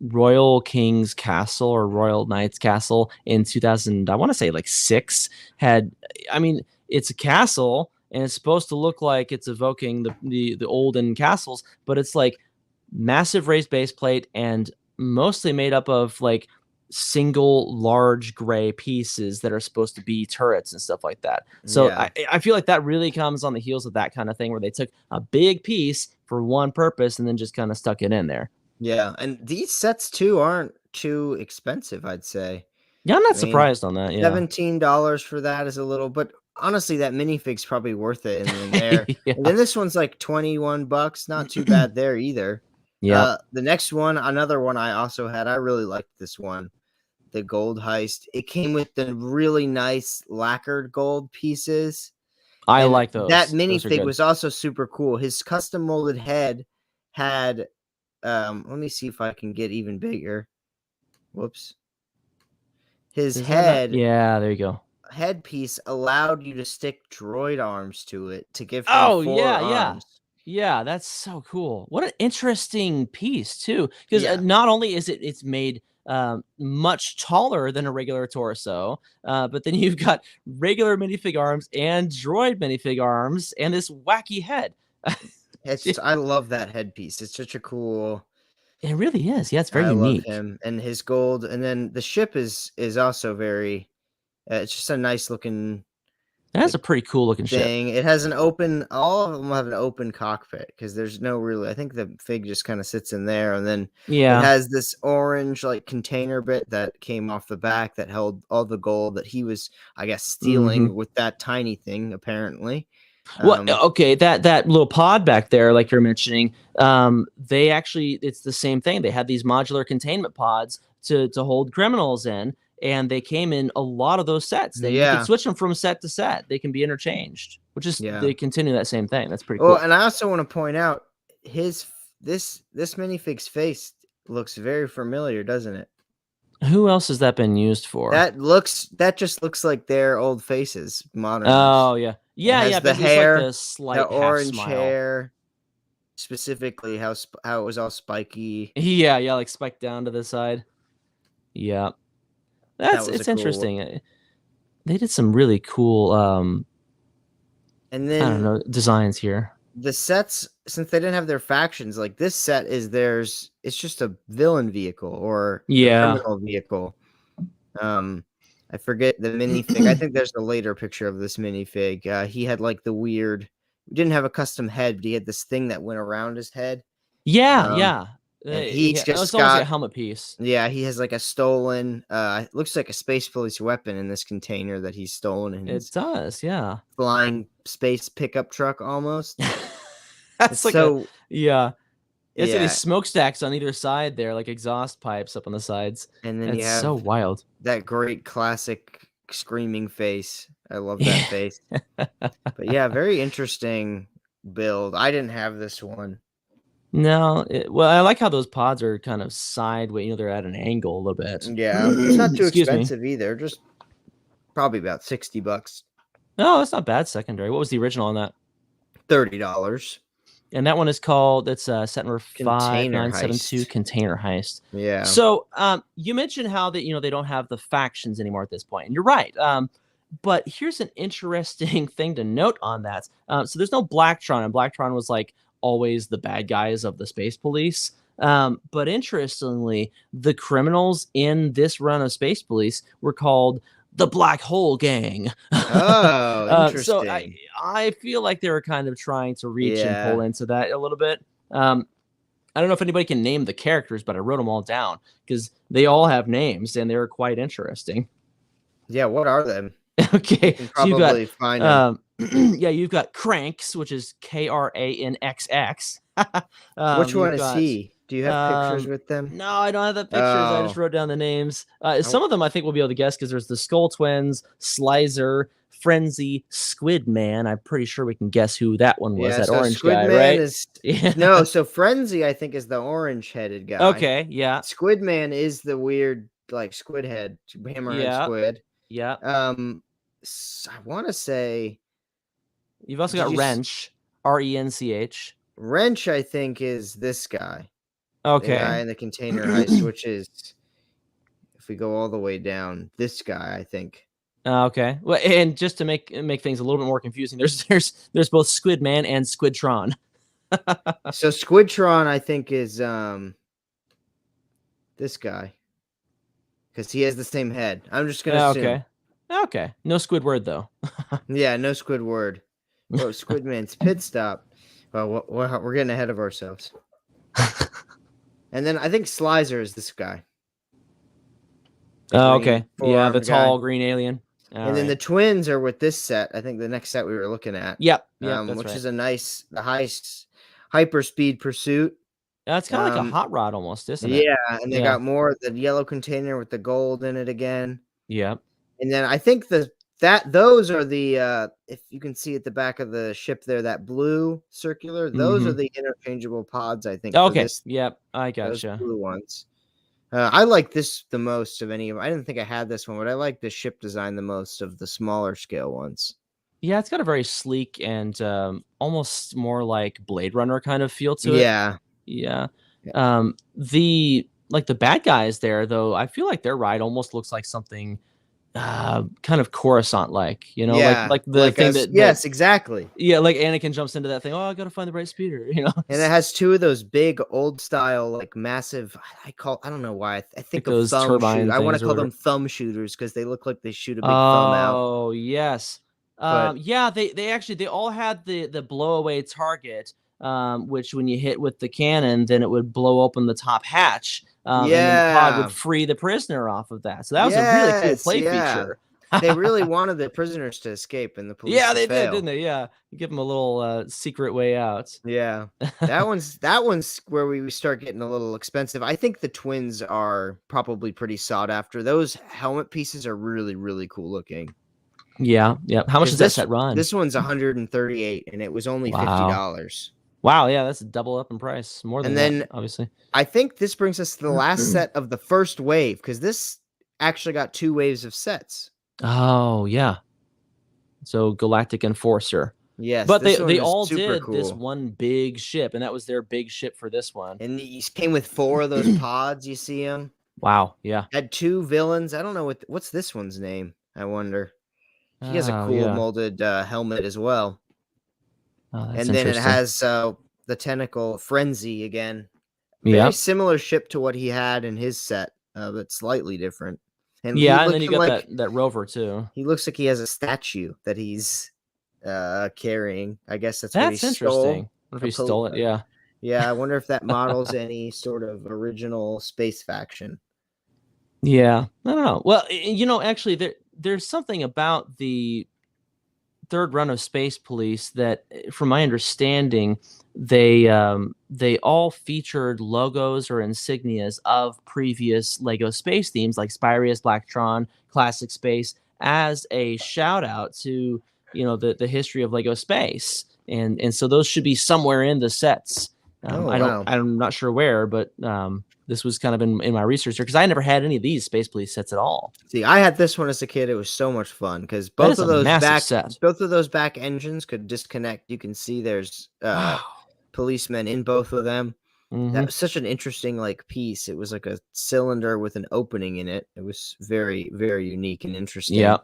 Royal King's Castle or Royal Knight's Castle in 2000. I want to say like 6 it's a castle and it's supposed to look like it's evoking the olden castles, but it's like massive raised base plate and mostly made up of like single large gray pieces that are supposed to be turrets and stuff like that. So I feel like that really comes on the heels of that kind of thing where they took a big piece for one purpose and then just kind of stuck it in there. Yeah, and these sets too aren't too expensive, I'd say. Yeah, I'm not surprised on that. Yeah, $17 for that is a little, but honestly, that minifig's probably worth it in there. And then this one's like $21, not too bad there either. Yeah. The next one, another one I also had. I really liked this one, the Gold Heist. It came with the really nice lacquered gold pieces. I like those. That minifig was also super cool. His custom molded head had. Let me see if I can get even bigger. Whoops. His head. There you go. Headpiece allowed you to stick droid arms to it to give him 4 arms. Yeah, that's so cool. What an interesting piece too, because not only is it's made much taller than a regular torso, but then you've got regular minifig arms and droid minifig arms and this wacky head. I love that headpiece. It's such a cool. It really is. Yeah, it's very unique. Love him and his gold, and then the ship is also very. It's just a nice looking. That's a pretty cool looking thing. ship. It has an open. All of them have an open cockpit because there's no really. I think the fig just kind of sits in there, and then it has this orange like container bit that came off the back that held all the gold that he was, I guess, stealing with that tiny thing. Apparently, well, okay, that little pod back there, like you're mentioning, they actually it's the same thing. They had these modular containment pods to hold criminals in. And they came in a lot of those sets. You can switch them from set to set. They can be interchanged, which is they continue that same thing. That's pretty cool. Well, and I also want to point out this minifig's face looks very familiar, doesn't it? Who else has that been used for? That just looks like their old faces, modern. Oh yeah. The hair, like the orange hair. specifically how it was all spiky. Yeah, like spiked down to the side. Yeah, it's interesting. Cool. They did some really cool and then I don't know, designs here. The sets, since they didn't have their factions, like this set is theirs. It's just a villain vehicle or a criminal vehicle. I forget the minifig. I think there's a later picture of this minifig. He had like the weird. He didn't have a custom head, but he had this thing that went around his head. Yeah. He's just got like a helmet piece. Yeah, he has like a stolen. It looks like a space police weapon in this container that he's stolen. And it does, yeah. Flying space pickup truck almost. That's like It's like these smokestacks on either side there, like exhaust pipes up on the sides. And then it's so wild. That great classic screaming face. I love that face. But yeah, very interesting build. I didn't have this one. No, well, I like how those pods are kind of sideways. They're at an angle a little bit. Yeah, it's not too expensive either. Just probably about $60. No, that's not bad. Secondary. What was the original on that? $30. And that one is called, it's set number 5972, Container Heist. Yeah. So you mentioned how that, they don't have the factions anymore at this point. And you're right. But here's an interesting thing to note on that. So there's no Blacktron, and Blacktron was like always the bad guys of the Space Police. But interestingly, the criminals in this run of Space Police were called the Black Hole Gang. Oh, interesting. So I feel like they were kind of trying to reach and pull into that a little bit. I don't know if anybody can name the characters, but I wrote them all down because they all have names and they're quite interesting. Yeah, what are them? Okay, so you've got find them. You've got Cranks, which is KRANXX. Which one is he? Do you have pictures with them? No, I don't have the pictures. I just wrote down the names. Some of them I think we'll be able to guess because there's the Skull Twins, Slizer, Frenzy, Squid Man. I'm pretty sure we can guess who that one was. That orange Squid guy, Man right? No, so Frenzy I think is the orange-headed guy. Okay, yeah. Squid Man is the weird like squid head, hammerhead squid. Yeah. I want to say you've also got Wrench, RENCH. Wrench, I think, is this guy. Okay. The guy in the Container Heist, which is, if we go all the way down, this guy, I think. Okay. Well, and just to make things a little bit more confusing, there's both Squid Man and Squidtron. So Squidtron, I think, is this guy, because he has the same head. I'm just gonna assume. Okay. No Squidward though. Yeah, no Squidward. Oh, Squidman's pit stop. Well, we're getting ahead of ourselves. And then I think Slizer is this guy. Oh, okay. Yeah, the tall green alien. And then the twins are with this set. I think the next set we were looking at. Yep. Which is a nice, the heist, hyperspeed pursuit. That's kind of like a hot rod almost, isn't it? Yeah, and they got more, the yellow container with the gold in it again. Yeah. And then I think those are the if you can see at the back of the ship there, that blue circular, those are the interchangeable pods, I think. Okay. Yep. I gotcha. Those blue ones. I like this the most of any of them. I didn't think I had this one, but I like the ship design the most of the smaller scale ones. Yeah, it's got a very sleek and almost more like Blade Runner kind of feel to it. Yeah. The bad guys there, though, I feel like their ride almost looks like something kind of Coruscant like, like the thing that yes, exactly. Yeah, like Anakin jumps into that thing. Oh, I gotta find the right speeder, And it has two of those big old style, like massive. I don't know why. I think of those turbine. I want to call them thumb shooters because they look like they shoot a big thumb out. Oh yes. Yeah, they all had the blow away target. Which when you hit with the cannon, then it would blow open the top hatch. And then the pod would free the prisoner off of that. So that was a really cool play feature. They really wanted the prisoners to escape, and the police. Yeah, they did, didn't they? Yeah, you give them a little secret way out. Yeah, that one's where we start getting a little expensive. I think the twins are probably pretty sought after. Those helmet pieces are really, really cool looking. Yeah. How much does that set run? This one's $138, and it was only $50. Wow, yeah, that's a double up in price. More than that, obviously. I think this brings us to the last set of the first wave, because this actually got 2 waves of sets. Oh, yeah. So Galactic Enforcer. Yes, but this they one is all super did this cool. one big ship, and that was their big ship for this one. And he came with 4 of those pods. You see him? Wow. Yeah. Had 2 villains. I don't know what's this one's name. I wonder. He has a Oh, cool yeah. molded helmet as well. Oh, that's And then it interesting. has the tentacle Frenzy again. Yeah. Very similar ship to what he had in his set, but slightly different. And yeah, and then you got like, that rover too. He looks like he has a statue that he's carrying. I guess that's what he interesting. stole. What if he stole it? Yeah. Yeah, I wonder if that models any sort of original space faction. Yeah, I don't know. Well, actually, there's something about the third run of Space Police that, from my understanding, they all featured logos or insignias of previous Lego space themes like Spyrius, Blacktron, Classic Space, as a shout out to the history of Lego space, and so those should be somewhere in the sets. I'm not sure where, but this was kind of in my research here because I never had any of these Space Police sets at all. See, I had this one as a kid. It was so much fun because both of those back engines could disconnect. You can see there's policemen in both of them. Mm-hmm. That was such an interesting piece. It was like a cylinder with an opening in it. It was very, very unique and interesting. Yeah.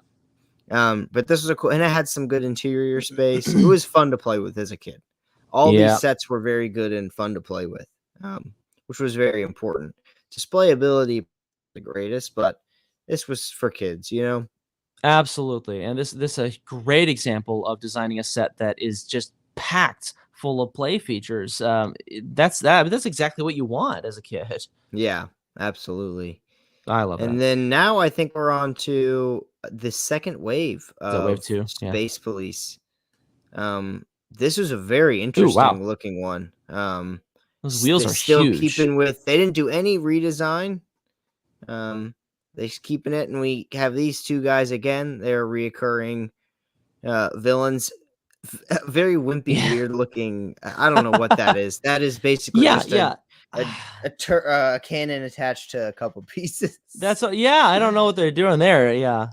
But this was a cool, and it had some good interior space. It was fun to play with as a kid. All these sets were very good and fun to play with, which was very important. Displayability, the greatest, but this was for kids, Absolutely, and this is a great example of designing a set that is just packed full of play features. That's exactly what you want as a kid. Yeah, absolutely. I love it. And then now I think we're on to the second wave of wave 2, Space Police. This was a very interesting looking one. Those wheels are still huge. Keeping with, they didn't do any redesign. They're keeping it, and we have these 2 guys again. They're reoccurring villains. Very wimpy, weird looking. I don't know what that is. That is basically a cannon attached to a couple pieces. That's I don't know what they're doing there. Yeah.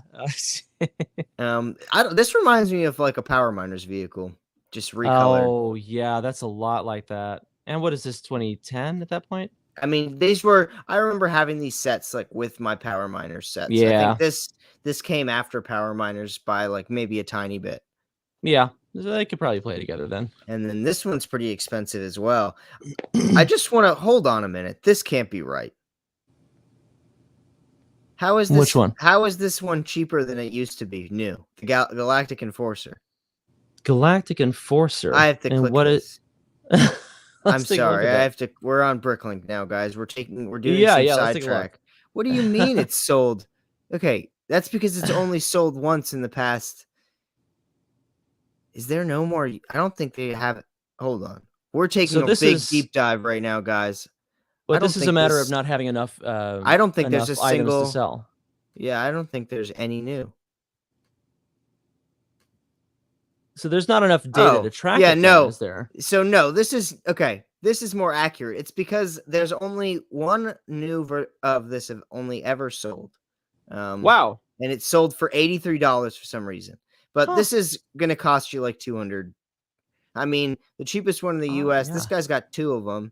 This reminds me of like a Power Miners vehicle, just recolored. Oh yeah, that's a lot like that. And what is this, 2010 at that point? I mean, I remember having these sets with my Power Miners sets. Yeah. I think this came after Power Miners by maybe a tiny bit. Yeah. They could probably play together then. And then this one's pretty expensive as well. I just want to hold on a minute. This can't be right. How is this? Which one? How is this one cheaper than it used to be? New, the Galactic Enforcer. Galactic Enforcer. I have to click this. I'm sorry. I have to. We're on Bricklink now, guys. We're doing some sidetrack. What do you mean it's sold? Okay, that's because it's only sold once in the past. Is there no more? I don't think they have it. Hold on. We're taking a big deep dive right now, guys. But this is a matter of not having enough. I don't think there's a single to sell. Yeah, I don't think there's any new. So there's not enough data to track. Yeah, no. Is there? So no, this is okay. This is more accurate. It's because there's only one new of this have only ever sold. Wow. And it's sold for $83 for some reason. But this is going to cost you like $200. I mean, the cheapest one in the US, this guy's got 2 of them,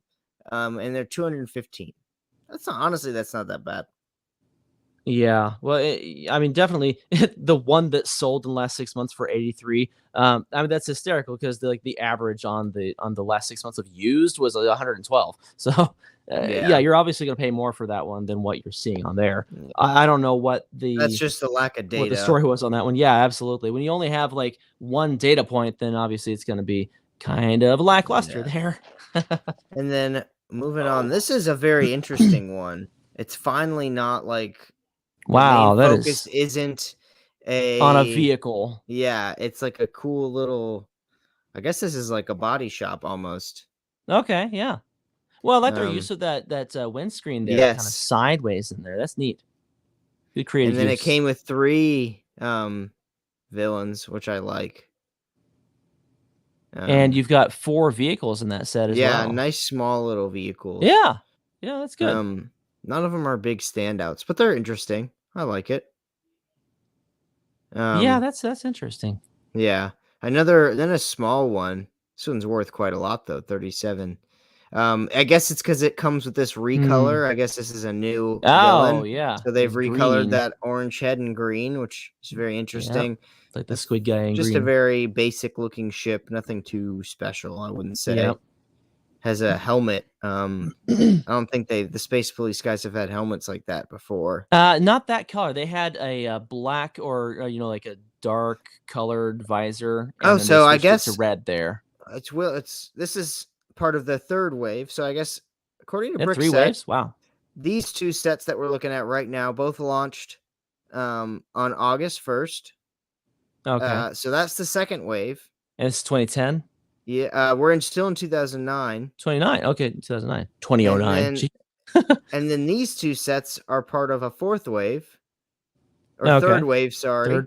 and they're $215. That's not that bad. Yeah, well, I mean, definitely the one that sold in the last 6 months for 83. I mean, that's hysterical because the average on the last 6 months of used was 112. So yeah, you're obviously going to pay more for that one than what you're seeing on there. I don't know what that's just the lack of data. What the story was on that one. Yeah, absolutely. When you only have one data point, then obviously it's going to be kind of lackluster there. And then moving on, this is a very interesting one. It's finally not wow, that focus isn't on a vehicle. Yeah, it's like a cool little. I guess this is like a body shop almost. Okay, yeah. Well, I like their use of that windscreen there, kind of sideways in there. That's neat. Good creative. And then it came with 3 villains, which I like. And you've got 4 vehicles in that set as well. Yeah, nice small little vehicles. Yeah, that's good. None of them are big standouts, but they're interesting. I like it. Yeah, that's interesting. Yeah. Then a small one. This one's worth quite a lot though, 37. I guess it's because it comes with this recolor. I guess this is a new villain. Yeah. So they've recolored that orange head in green, which is very interesting. Yep. Like the squid guy in just green. A very basic looking ship, nothing too special, I wouldn't say. Yep. Has a helmet. I don't think the Space Police guys have had helmets like that before. Not that color. They had a black or like a dark colored visor. And so I guess it's red there. This is part of the third wave. So I guess according to Brickset, 3 waves. Wow. These 2 sets that we're looking at right now both launched on August 1st. Okay. So that's the second wave. And it's 2010. Yeah, we're still in 2009. 29. Okay, 2009. 2009. And then these 2 sets are part of a fourth wave. Or third wave, sorry.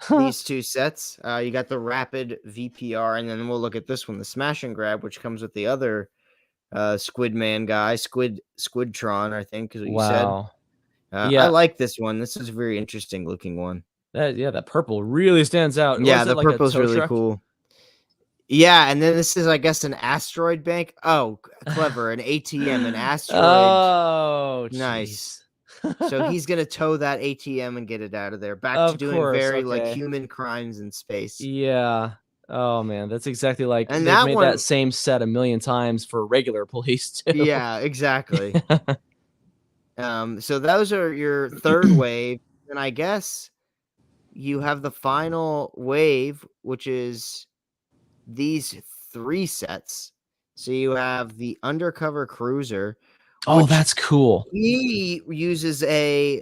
These 2 sets. You got the Rapid VPR, and then we'll look at this one, the Smash and Grab, which comes with the other Squid Man guy, Squidtron, I think is what you said. Yeah. I like this one. This is a very interesting looking one. That purple really stands out. Yeah, the purple's really cool. Yeah, and then this is, I guess, an asteroid bank. Oh, clever. An ATM, an asteroid. Oh, nice. So he's going to tow that ATM and get it out of there. Back to doing very human crimes in space. Yeah. Oh, man. That's exactly like they've made that same set a million times for regular police, too. Yeah, exactly. So those are your third wave. And I guess you have the final wave, which is these 3 sets. So you have the Undercover Cruiser. Oh, that's cool. He uses a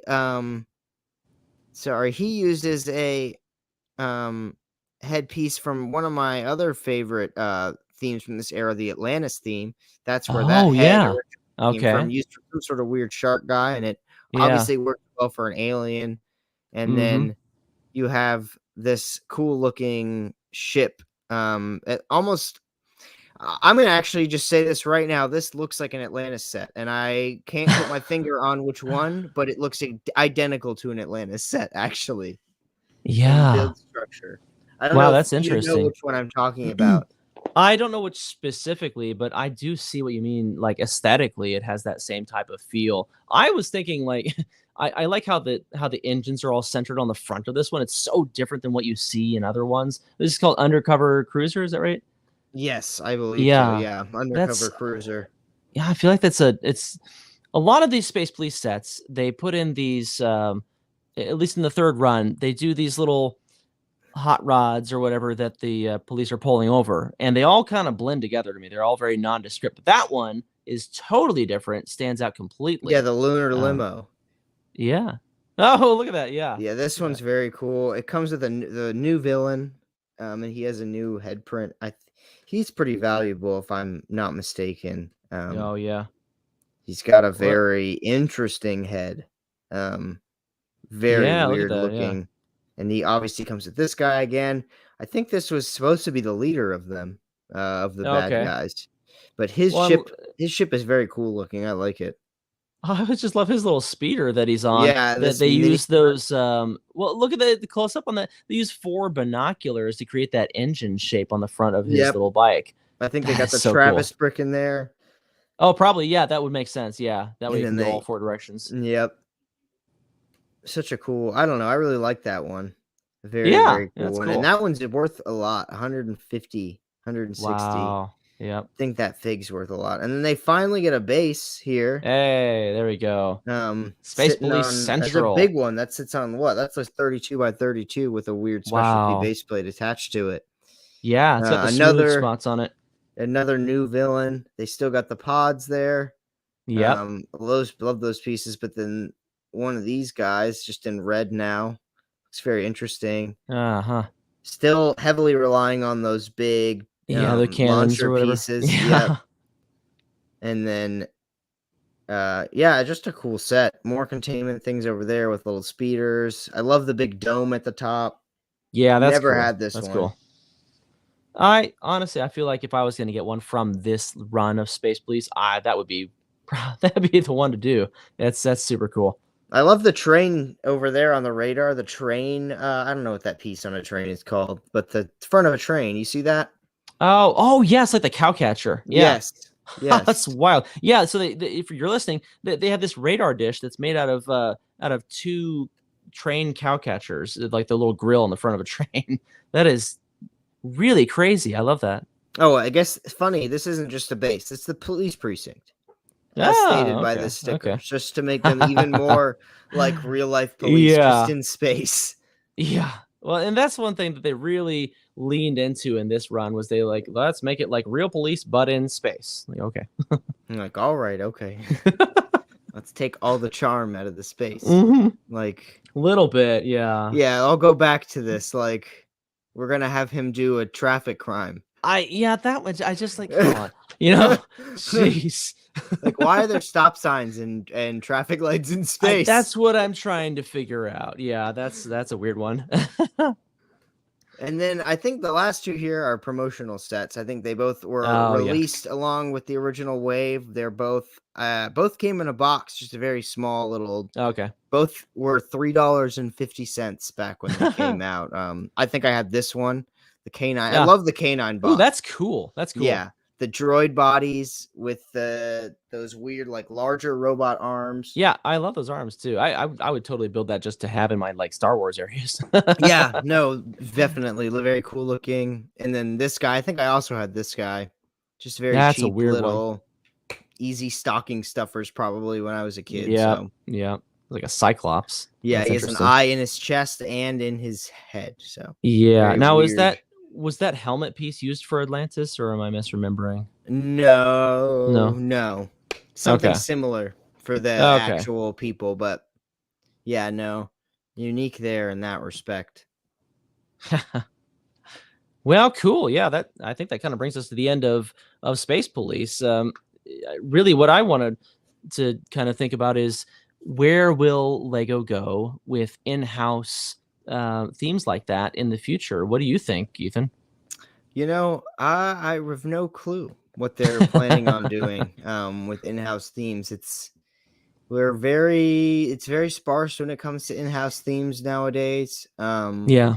headpiece from one of my other favorite themes from this era, the Atlantis theme. That's where that head came from, used for some sort of weird shark guy, and it obviously worked well for an alien. And then you have this cool looking ship. Almost, I'm gonna actually just say this right now. This looks like an Atlantis set, and I can't put my finger on which one, but it looks identical to an Atlantis set, actually. Yeah. Build structure. I don't know that's interesting. You know which one I'm talking about. I don't know which specifically, but I do see what you mean. Like aesthetically, it has that same type of feel. I was thinking like. I like how the engines are all centered on the front of this one. It's so different than what you see in other ones. This is called Undercover Cruiser, is that right? Yes, I believe so. Yeah, Undercover Cruiser. Yeah, I feel like it's a lot of these Space Police sets. They put in these, at least in the third run, they do these little hot rods or whatever that the police are pulling over, and they all kind of blend together to me. They're all very nondescript. But that one is totally different, stands out completely. Yeah, the Lunar Limo. Yeah. Oh, look at that. Yeah. Yeah, this one's very cool. It comes with the new villain, and he has a new head print. He's pretty valuable, if I'm not mistaken. Oh yeah. He's got a very interesting head. Very weird looking. Yeah. And he obviously comes with this guy again. I think this was supposed to be the leader of them, of the bad guys. But his ship is very cool looking. I like it. I just love his little speeder that he's on. Yeah, that they use those. Well, look at the close up on that. They use 4 binoculars to create that engine shape on the front of his little bike. I think they got the Travis brick in there. Oh, probably. Yeah, that would make sense. Yeah, that way you can go all 4 directions. Yep. Such a cool. I don't know. I really like that one. Very cool one. And that one's worth a lot. 150, 160. Wow. Yep. I think that fig's worth a lot. And then they finally get a base here. Hey, there we go. Space Police Central. That's a big one. That sits on what? That's like 32 by 32 with a weird specialty base plate attached to it. Yeah, it's got the smooth spots on it. Another new villain. They still got the pods there. Yeah. Love those pieces, but then one of these guys just in red now. It's very interesting. Still heavily relying on those big the cannons or whatever. Pieces. Yeah. And then just a cool set. More containment things over there with little speeders. I love the big dome at the top. Yeah, that's never cool. had this that's one. Cool. I feel like if I was going to get one from this run of Space Police, that'd be the one to do. That's super cool. I love the train over there on the radar. The train, I don't know what that piece on a train is called, but the front of a train. You see that? Oh, yes, like the cowcatcher. Yeah. Yes. That's wild. Yeah. So if you're listening, they have this radar dish that's made out of 2 train cowcatchers, like the little grill on the front of a train. That is really crazy. I love that. Oh, I guess funny. This isn't just a base; it's the police precinct, as stated by the stickers, just to make them even more like real life police, just in space. Yeah. Well, and that's one thing that they really leaned into in this run was they like, let's make it like real police, but in space. Like, okay. I'm like, all right, okay. Let's take all the charm out of the space. Like a little bit, yeah. Yeah, I'll go back to this. Like, we're gonna have him do a traffic crime. That much. I just like, come on, jeez. Like, why are there stop signs and traffic lights in space? That's what I'm trying to figure out. Yeah, that's a weird one. And then I think the last 2 here are promotional sets. I think they both were released along with the original wave. They're both came in a box, just a very small little. Okay. Both were $3.50 back when they came out. I think I had this one, the canine. I love the canine box. Oh, that's cool. That's cool. Yeah. The droid bodies with those weird, like, larger robot arms. Yeah, I love those arms too. I would totally build that just to have in my like Star Wars areas. Yeah, no, definitely very cool looking. And then this guy, I think I also had this guy. Just very cheap, a weird little easy stocking stuffers probably when I was a kid. Yeah, yeah, like a Cyclops. Yeah, he has an eye in his chest and in his head. So yeah. Now weird. Was that helmet piece used for Atlantis, or am I misremembering? No. Something similar for the actual people, but yeah, no. Unique there in that respect. Well, cool. Yeah, I think that kind of brings us to the end of Space Police. Really, what I wanted to kind of think about is where will Lego go with in-house themes like that in the future? What do you think, Ethan? I have no clue what they're planning on doing with in-house themes. It's very sparse when it comes to in-house themes nowadays. Yeah.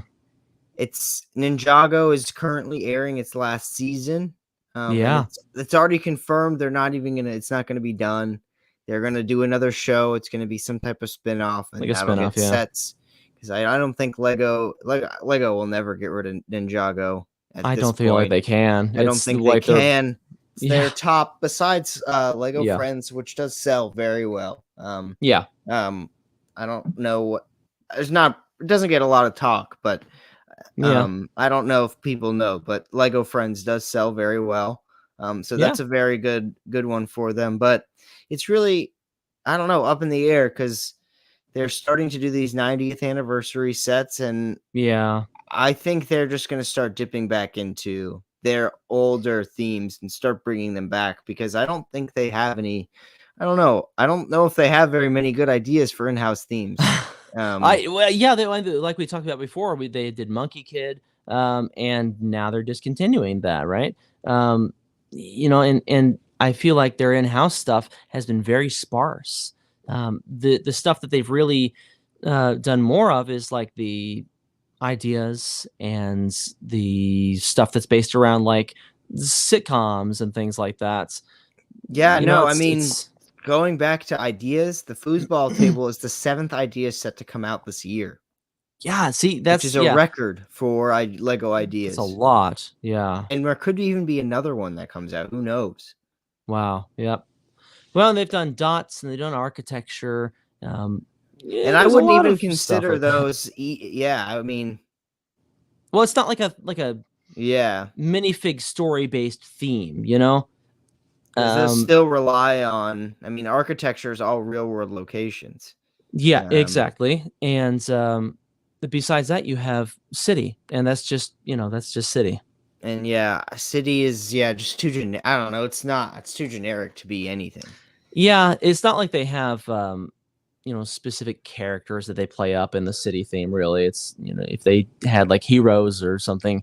It's Ninjago is currently airing its last season. Yeah. It's already confirmed they're not even it's not gonna be done. They're gonna do another show. It's gonna be some type of spin-off and like a spin-off, sets. Because I don't think Lego will never get rid of Ninjago. I don't feel like they can. I don't think they can. It's their top, besides Lego Friends, which does sell very well. Yeah. I don't know what it doesn't get a lot of talk, but I don't know if people know, but Lego Friends does sell very well. So that's a very good one for them. But it's really, I don't know, up in the air because they're starting to do these 90th anniversary sets, and I think they're just going to start dipping back into their older themes and start bringing them back because I don't think they have any. I don't know. I don't know if they have very many good ideas for in-house themes. Like we talked about before, they did Monkey Kid, and now they're discontinuing that, right? And I feel like their in-house stuff has been very sparse. The stuff that they've really done more of is like the ideas and the stuff that's based around like sitcoms and things like that. Yeah, going back to ideas, the foosball table is the 7th idea set to come out this year. Yeah, see, which is a record for Lego ideas. It's a lot, yeah. And there could even be another one that comes out. Who knows? Wow, yep. Well, and they've done dots and they've done architecture. And I wouldn't even consider those. I mean, well, it's not like a minifig story based theme, They still rely on. I mean, architecture is all real world locations. Yeah, exactly. And besides that, you have city, and that's just city. And city is just too generic. I don't know. It's too generic to be anything. Yeah, it's not like they have specific characters that they play up in the city theme. Really, it's if they had like heroes or something,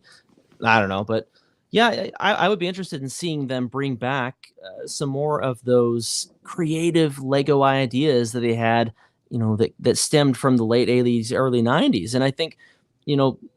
I don't know. But yeah, I would be interested in seeing them bring back some more of those creative Lego ideas that they had that stemmed from the late 80s, early 90s. And I think,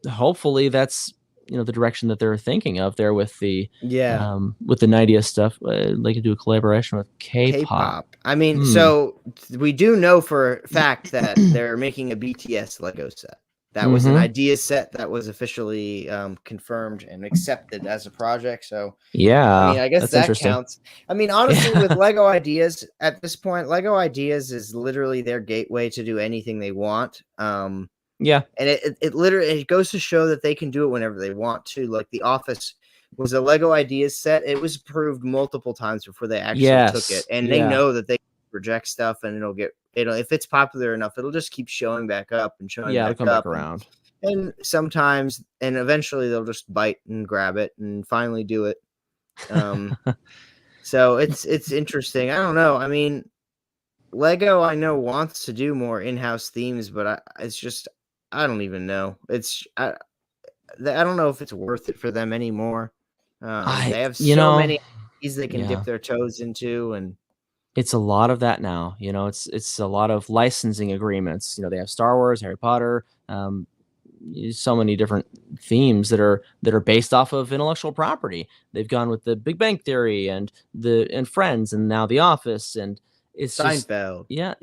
hopefully that's, the direction that they're thinking of there with the 90s stuff. They could do a collaboration with K-pop. I mean, so we do know for a fact that they're making a BTS Lego set. That was an idea set that was officially confirmed and accepted as a project. So yeah, I mean, I guess that counts. I mean, honestly, with Lego Ideas at this point, Lego Ideas is literally their gateway to do anything they want. Yeah, and it literally goes to show that they can do it whenever they want to. Like The Office was a Lego Ideas set. It was approved multiple times before they actually took it, and they know that they reject stuff, and it'll if it's popular enough, it'll just keep showing back up and showing back it'll come up back around. And sometimes, and eventually, they'll just bite and grab it and finally do it. So it's interesting. I don't know. I mean, Lego, I know, wants to do more in-house themes, but it's just, I don't even know. I don't know if it's worth it for them anymore. They have so many things they can dip their toes into, and it's a lot of that now. It's a lot of licensing agreements. They have Star Wars, Harry Potter, so many different themes that are based off of intellectual property. They've gone with the Big Bang Theory and Friends, and now The Office, and it's Seinfeld. Seinfeld. Yeah,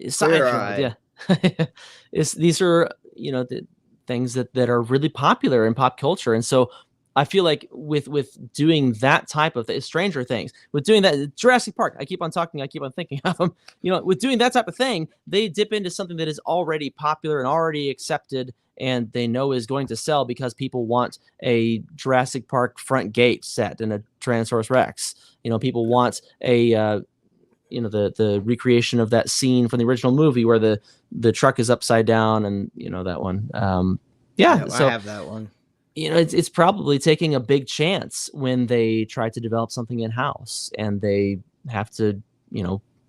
these are the things that are really popular in pop culture, and so I feel like with doing that type of Stranger Things, with doing that, Jurassic Park, I keep on thinking of them. With doing that type of thing, they dip into something that is already popular and already accepted, and they know is going to sell because people want a Jurassic Park front gate set and a Tyrannosaurus Rex. People want a the recreation of that scene from the original movie where the truck is upside down, and that one. So I have that one. It's probably taking a big chance when they try to develop something in-house, and they have to,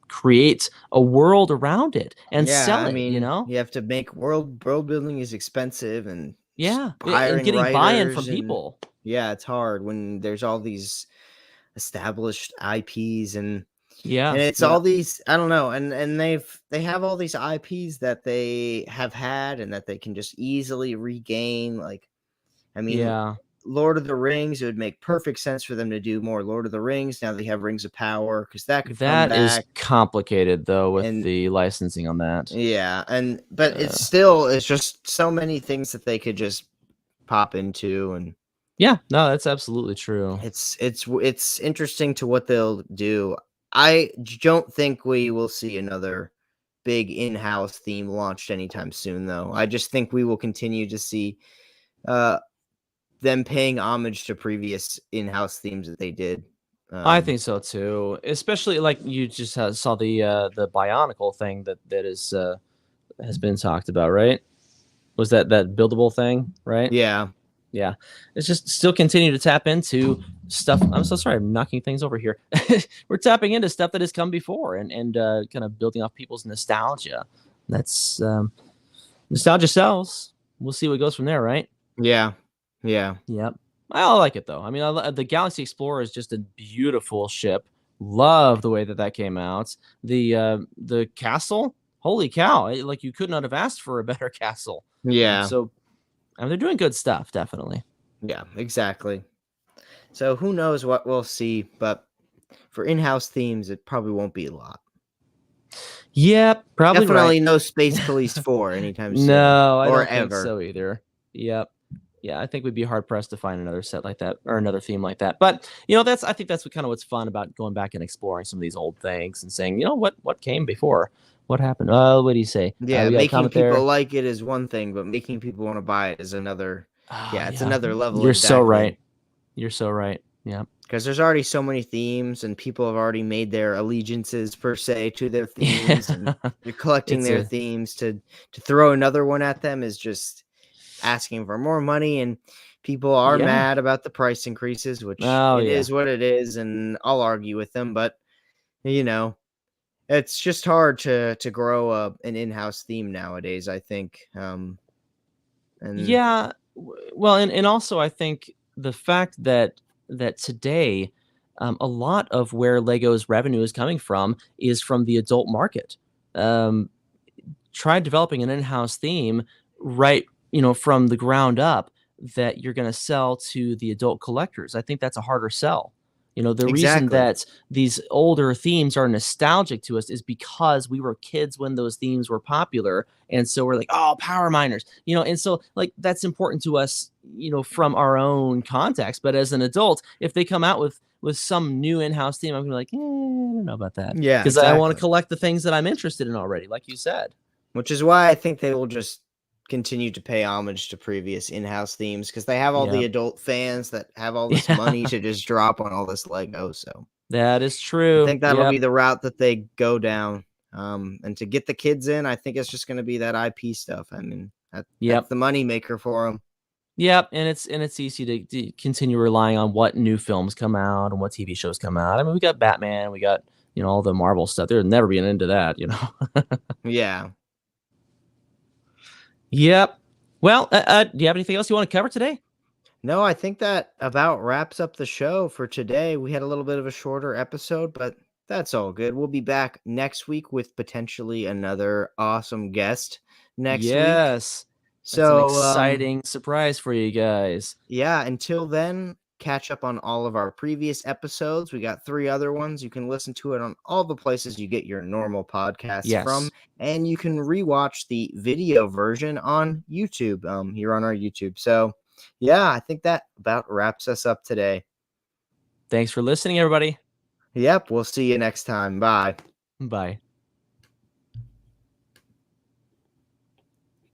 create a world around it and sell it. I mean, you have to make world building is expensive, and and getting buy-in from people. Yeah, it's hard when there's all these established IPs and it's all these, I don't know, and they have all these IPs that they have had and that they can just easily regain. Like, I mean, Lord of the Rings, it would make perfect sense for them to do more Lord of the Rings. Now they have Rings of Power, because that could come back. That is complicated, though, with the licensing on that. Yeah, but it's just so many things that they could just pop into. And yeah, no, that's absolutely true. It's interesting to what they'll do. I don't think we will see another big in-house theme launched anytime soon, though. I just think we will continue to see them paying homage to previous in-house themes that they did. I think so too, especially like you just saw the Bionicle thing that is has been talked about, right? Was that buildable thing, right? Yeah. It's just still continue to tap into stuff. I'm so sorry, I'm knocking things over here. We're tapping into stuff that has come before, and kind of building off people's nostalgia. That's nostalgia sells. We'll see what goes from there, right? Yeah. Yep. I like it, though. I mean, the Galaxy Explorer is just a beautiful ship. Love the way that came out. The castle, holy cow! Like, you could not have asked for a better castle. Yeah. So, I mean, they're doing good stuff, definitely. Yeah, exactly. So who knows what we'll see, but for in-house themes, it probably won't be a lot. Yep, probably definitely no Space Police 4 anytime soon. No, I don't think so either. Yep. Yeah, I think we'd be hard pressed to find another set like that or another theme like that. But I think that's what's fun about going back and exploring some of these old things and saying, what came before, what happened. What do you say? Yeah, making people like it is one thing, but making people want to buy it is another. It's another level. You're so right. You're so right. Yeah, because there's already so many themes, and people have already made their allegiances per se to their themes, and you're collecting their themes to throw another one at them is just asking for more money, and people are mad about the price increases, which is what it is, and I'll argue with them, but it's just hard to grow an in-house theme nowadays, I think. Well, and also I think the fact that today a lot of where Lego's revenue is coming from is from the adult market. try developing an in-house theme right, you know, from the ground up that you're going to sell to the adult collectors. I think that's a harder sell. You know, the reason Exactly. that these older themes are nostalgic to us is because we were kids when those themes were popular. And so we're like, oh, Power Miners, you know, and so like that's important to us, you know, from our own context. But as an adult, if they come out with some new in-house theme, I'm gonna be like, I don't know about that. Yeah, Because I want to exactly. collect the things that I'm interested in already, like you said. Which is why I think they will just continue to pay homage to previous in-house themes because they have all the Yep. adult fans that have all this Yeah, money to just drop on all this Lego. So that is I true. think that'll Yep. be the route that they go down. And to get the kids in, I think it's just going to be that IP stuff. I mean, that's the money maker for them. Yep, and it's easy to continue relying on what new films come out and what TV shows come out. I mean, we got Batman, we got, you know, all the Marvel stuff. There'll never be an end to that, you know. Yeah. Yep. Well, do you have anything else you want to cover today? No, I think that about wraps up the show for today. We had a little bit of a shorter episode, but that's all good. We'll be back next week with potentially another awesome guest next week. Yes. That's an exciting surprise for you guys. Yeah, until then, catch up on all of our previous episodes. We got 3 other ones. You can listen to it on all the places you get your normal podcasts from, and you can rewatch the video version on YouTube, here on our YouTube. So, yeah, I think that about wraps us up today. Thanks for listening, everybody. Yep, we'll see you next time. Bye. Bye.